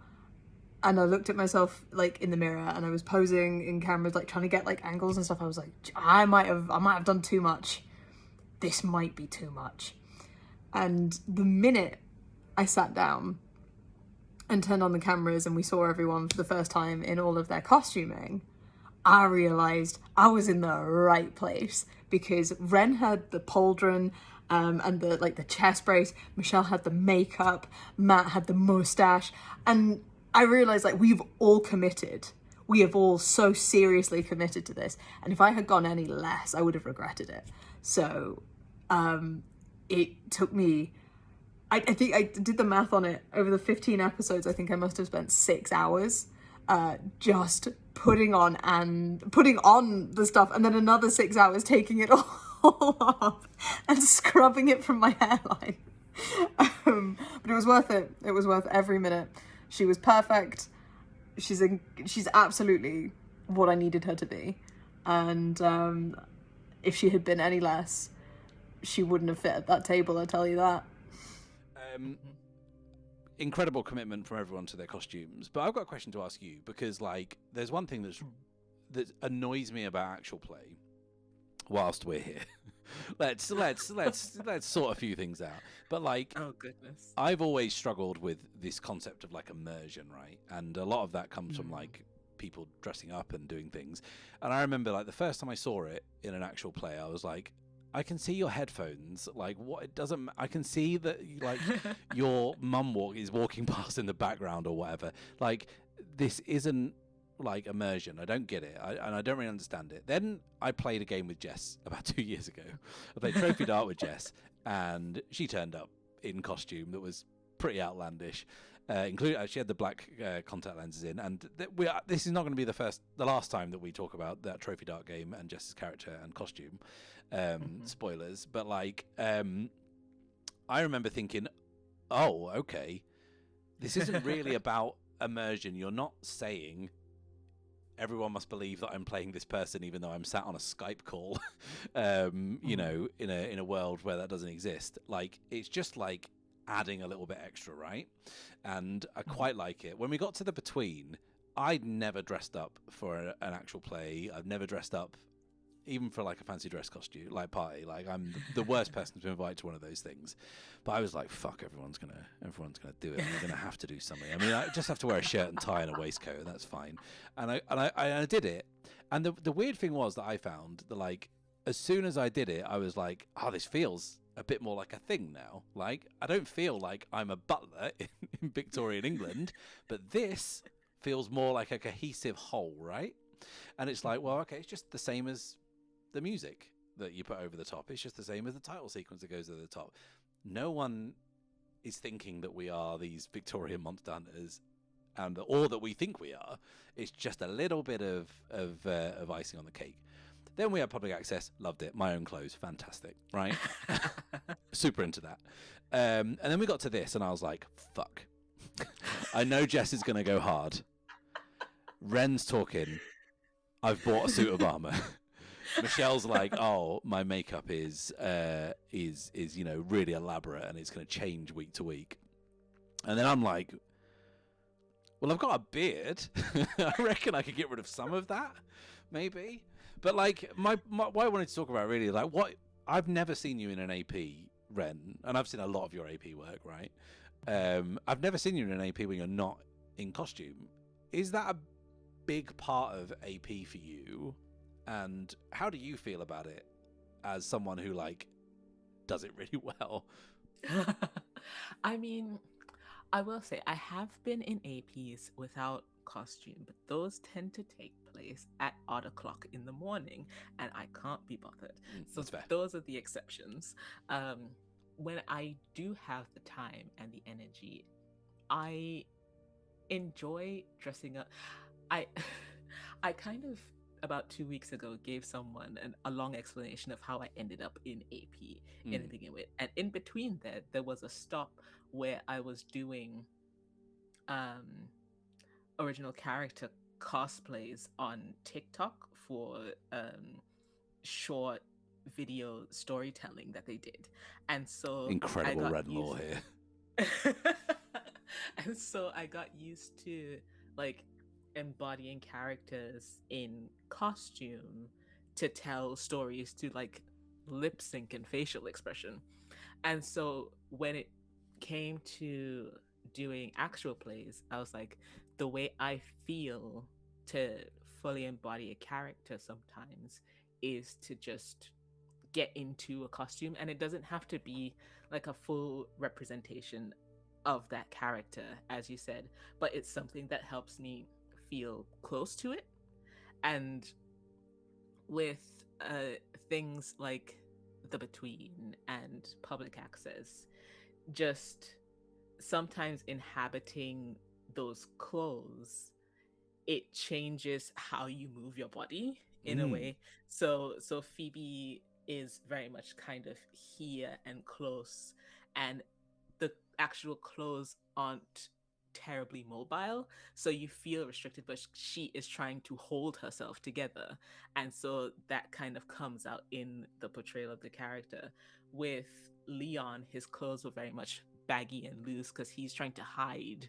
and I looked at myself like in the mirror, and I was posing in cameras, like trying to get like angles and stuff, I was like, I might have done too much. This might be too much. And the minute I sat down and turned on the cameras and we saw everyone for the first time in all of their costuming, I realized I was in the right place, because Ren had the pauldron, and the chest brace, Michelle had the makeup, Matt had the mustache, and I realized like we've all committed. We have all so seriously committed to this, and if I had gone any less, I would have regretted it. So it took me, I think I did the math on it, over the 15 episodes, I think I must have spent 6 hours just putting on the stuff, and then another 6 hours taking it all off and scrubbing it from my hairline. But it was worth it. It was worth every minute. She was perfect. She's absolutely what I needed her to be. And if she had been any less, she wouldn't have fit at that table, I tell you that. Mhm. Incredible commitment from everyone to their costumes. But I've got a question to ask you, because like there's one thing that annoys me about actual play whilst we're here. let's sort a few things out. But like, Oh goodness. I've always struggled with this concept of like immersion, right? And a lot of that comes from like people dressing up and doing things. And I remember like the first time I saw it in an actual play, I was like, I can see your headphones. Like, what? It doesn't. I can see that like your mum is walking past in the background or whatever. Like, this isn't like immersion. I don't get it, and I don't really understand it. Then I played a game with Jess about 2 years ago. I played Trophy Dart with Jess, and she turned up in costume that was pretty outlandish. Including she had the black contact lenses in, and this is not going to be the last time that we talk about that Trophy Dart game and Jess's character and costume. Spoilers, but like, I remember thinking, oh, okay, this isn't really about immersion. You're not saying everyone must believe that I'm playing this person, even though I'm sat on a Skype call, you know, in a world where that doesn't exist. Like, it's just like adding a little bit extra, right? And I quite like it. When we got to the between, I'd never dressed up for an actual play. I've never dressed up even for like a fancy dress costume, like party. Like, I'm the worst person to invite to one of those things. But I was like, fuck, everyone's gonna do it. I'm gonna have to do something. I mean, I just have to wear a shirt and tie and a waistcoat, and that's fine. And I did it. And the weird thing was that I found that, like, as soon as I did it, I was like, oh, this feels a bit more like a thing now. Like, I don't feel like I'm a butler in Victorian England, but this feels more like a cohesive whole, right? And it's like, well, okay, it's just the same as the music that you put over the top. It's just the same as the title sequence that goes over the top. No one is thinking that we are these Victorian monster hunters, or that we think we are. It's just a little bit of icing on the cake. Then we had public access, loved it. My own clothes, fantastic, right? Super into that. And then we got to this, and I was like, fuck. I know Jess is going to go hard. Ren's talking. I've bought a suit of armor. Michelle's like, oh, my makeup is you know, really elaborate, and it's going to change week to week. And then I'm like, well, I've got a beard. I reckon I could get rid of some of that, maybe. But like, my what I wanted to talk about really, like, what I've never seen you in an AP, Ren, and I've seen a lot of your AP work, right? I've never seen you in an AP when you're not in costume. Is that a big part of AP for you? And how do you feel about it as someone who like does it really well? I mean, I will say I have been in APs without costume, but those tend to take place at odd o'clock in the morning, and I can't be bothered. So That's fair. those are the exceptions. When I do have the time and the energy, I enjoy dressing up. I I kind of, about 2 weeks ago, gave someone a long explanation of how I ended up in AP in the beginning with. And in between there was a stop where I was doing original character cosplays on TikTok for short video storytelling that they did. And so Incredible red law here. And so I got used to like embodying characters in costume to tell stories, to like lip sync and facial expression. And so when it came to doing actual plays, I was like, the way I feel to fully embody a character sometimes is to just get into a costume, and it doesn't have to be like a full representation of that character, as you said, but it's something that helps me feel close to it. And with things like The Between and public access, just sometimes inhabiting those clothes, it changes how you move your body in a way. So Phoebe is very much kind of here and close, and the actual clothes aren't terribly mobile, so you feel restricted, but she is trying to hold herself together, and so that kind of comes out in the portrayal of the character. With Leon, his clothes were very much baggy and loose because he's trying to hide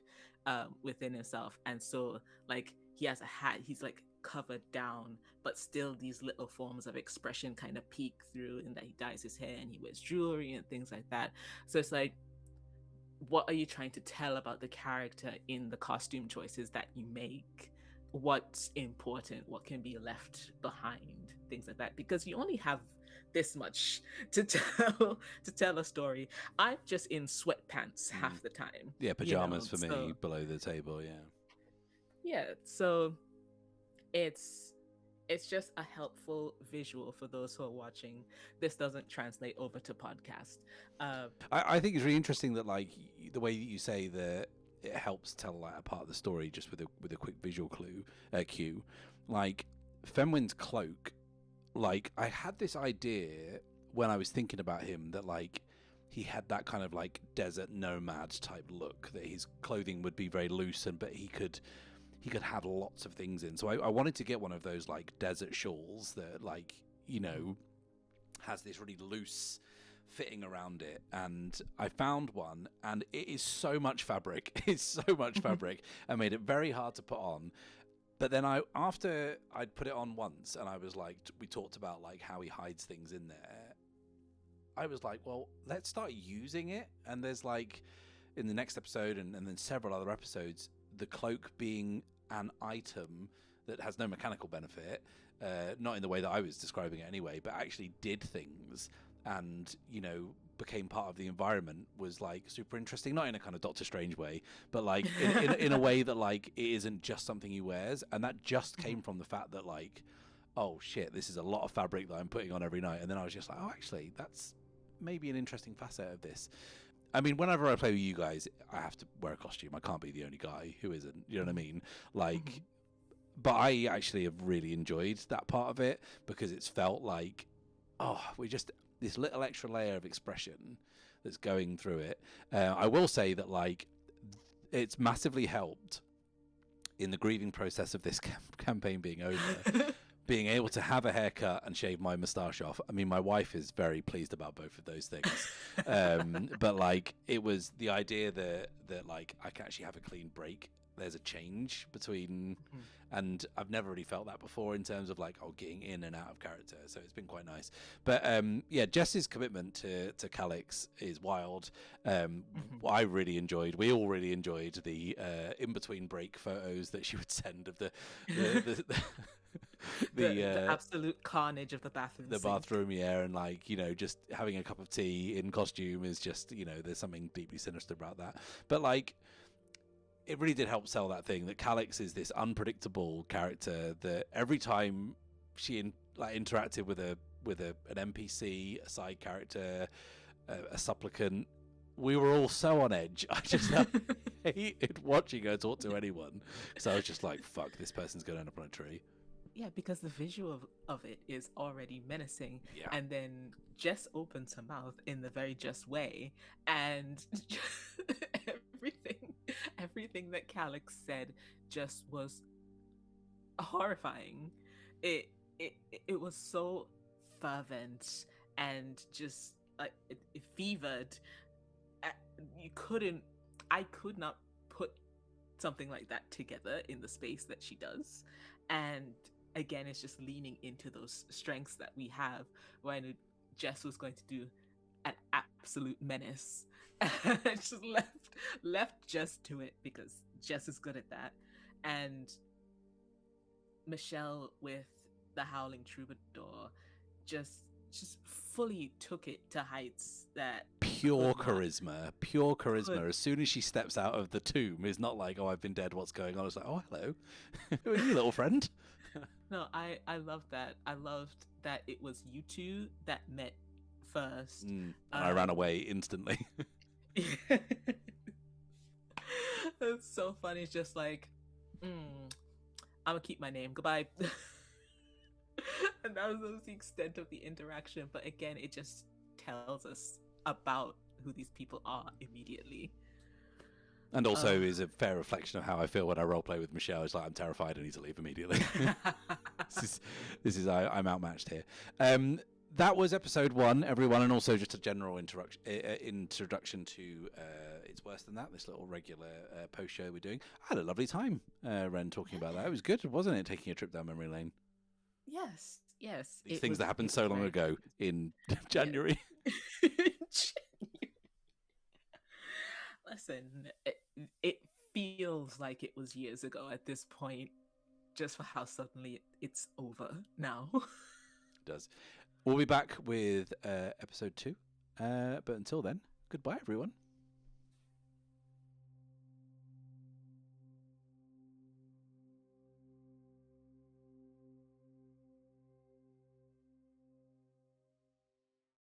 within himself, and so like he has a hat, he's like covered down, but still these little forms of expression kind of peek through, in that he dyes his hair and he wears jewelry and things like that. So it's like, what are you trying to tell about the character in the costume choices that you make? What's important? What can be left behind? Things like that, because you only have this much to tell a story. I'm just in sweatpants half the time. Yeah, pajamas for me so, below the table. Yeah, so it's just a helpful visual for those who are watching. This doesn't translate over to podcast. I think it's really interesting that like the way that you say that it helps tell like a part of the story just with a quick visual cue. Like Fenwin's cloak, like I had this idea when I was thinking about him that like he had that kind of like desert nomad type look, that his clothing would be very loose but he could have lots of things in. So I wanted to get one of those like desert shawls that like, you know, has this really loose fitting around it, and I found one, and it is so much fabric. It's so much fabric. I made it very hard to put on. But then after I'd put it on once, and I was like, we talked about like how he hides things in there, I was like, well, let's start using it. And there's like in the next episode and then several other episodes, the cloak being an item that has no mechanical benefit, not in the way that I was describing it anyway, but actually did things and, you know, became part of the environment, was like super interesting. Not in a kind of Doctor Strange way, but like in a way that like it isn't just something he wears. And that just came from the fact that like, oh shit, this is a lot of fabric that I'm putting on every night. And then I was just like, oh, actually, that's maybe an interesting facet of this. I mean, whenever I play with you guys, I have to wear a costume. I can't be the only guy who isn't. You know what I mean? Like, but I actually have really enjoyed that part of it, because it's felt like, oh, we just this little extra layer of expression that's going through it. I will say that like it's massively helped in the grieving process of this campaign being over. Being able to have a haircut and shave my moustache off. I mean, my wife is very pleased about both of those things. But like, it was the idea that like I can actually have a clean break. There's a change between, and I've never really felt that before in terms of like, getting in and out of character. So it's been quite nice. But yeah, Jess's commitment to Calix is wild. I really enjoyed. We all really enjoyed the in between break photos that she would send of the absolute carnage of the bathroom. The bathroom, yeah, and like, you know, just having a cup of tea in costume is just, you know, there's something deeply sinister about that. But like, it really did help sell that thing that Calix is this unpredictable character that every time she interacted with an NPC, a side character, a supplicant, we were all so on edge. I just hated watching her talk to anyone. So I was just like, fuck, this person's going to end up on a tree. Yeah, because the visual of it is already menacing. Yeah. And then Jess opens her mouth in the very just way, and everything that Calix said just was horrifying. It was so fervent and just like it fevered. I could not put something like that together in the space that she does. And again, it's just leaning into those strengths that we have. When Jess was going to do an absolute menace, just left Jess to it, because Jess is good at that. And Michelle with the Howling Troubadour just fully took it to heights that pure charisma. As soon as she steps out of the tomb, it's not like, oh, I've been dead, what's going on? It's like, oh, hello. Who are you, little friend? No, I loved that. I loved that it was you two that met first. And I ran away instantly. It's so funny. It's just like, I'm gonna keep my name. Goodbye. And that was the extent of the interaction. But again, it just tells us about who these people are immediately. And also is a fair reflection of how I feel when I roleplay with Michelle. It's like, I'm terrified, I need to leave immediately. This is I'm outmatched here. that was episode 1, everyone, and also just a general introduction to It's Worse Than That, this little regular post show we're doing. I had a lovely time, Ren, talking about that. It was good, wasn't it, taking a trip down memory lane? Yes. These things that happened so long ago in January. Listen, it feels like it was years ago at this point, just for how suddenly it's over now. It does. We'll be back with episode 2. But until then, goodbye, everyone.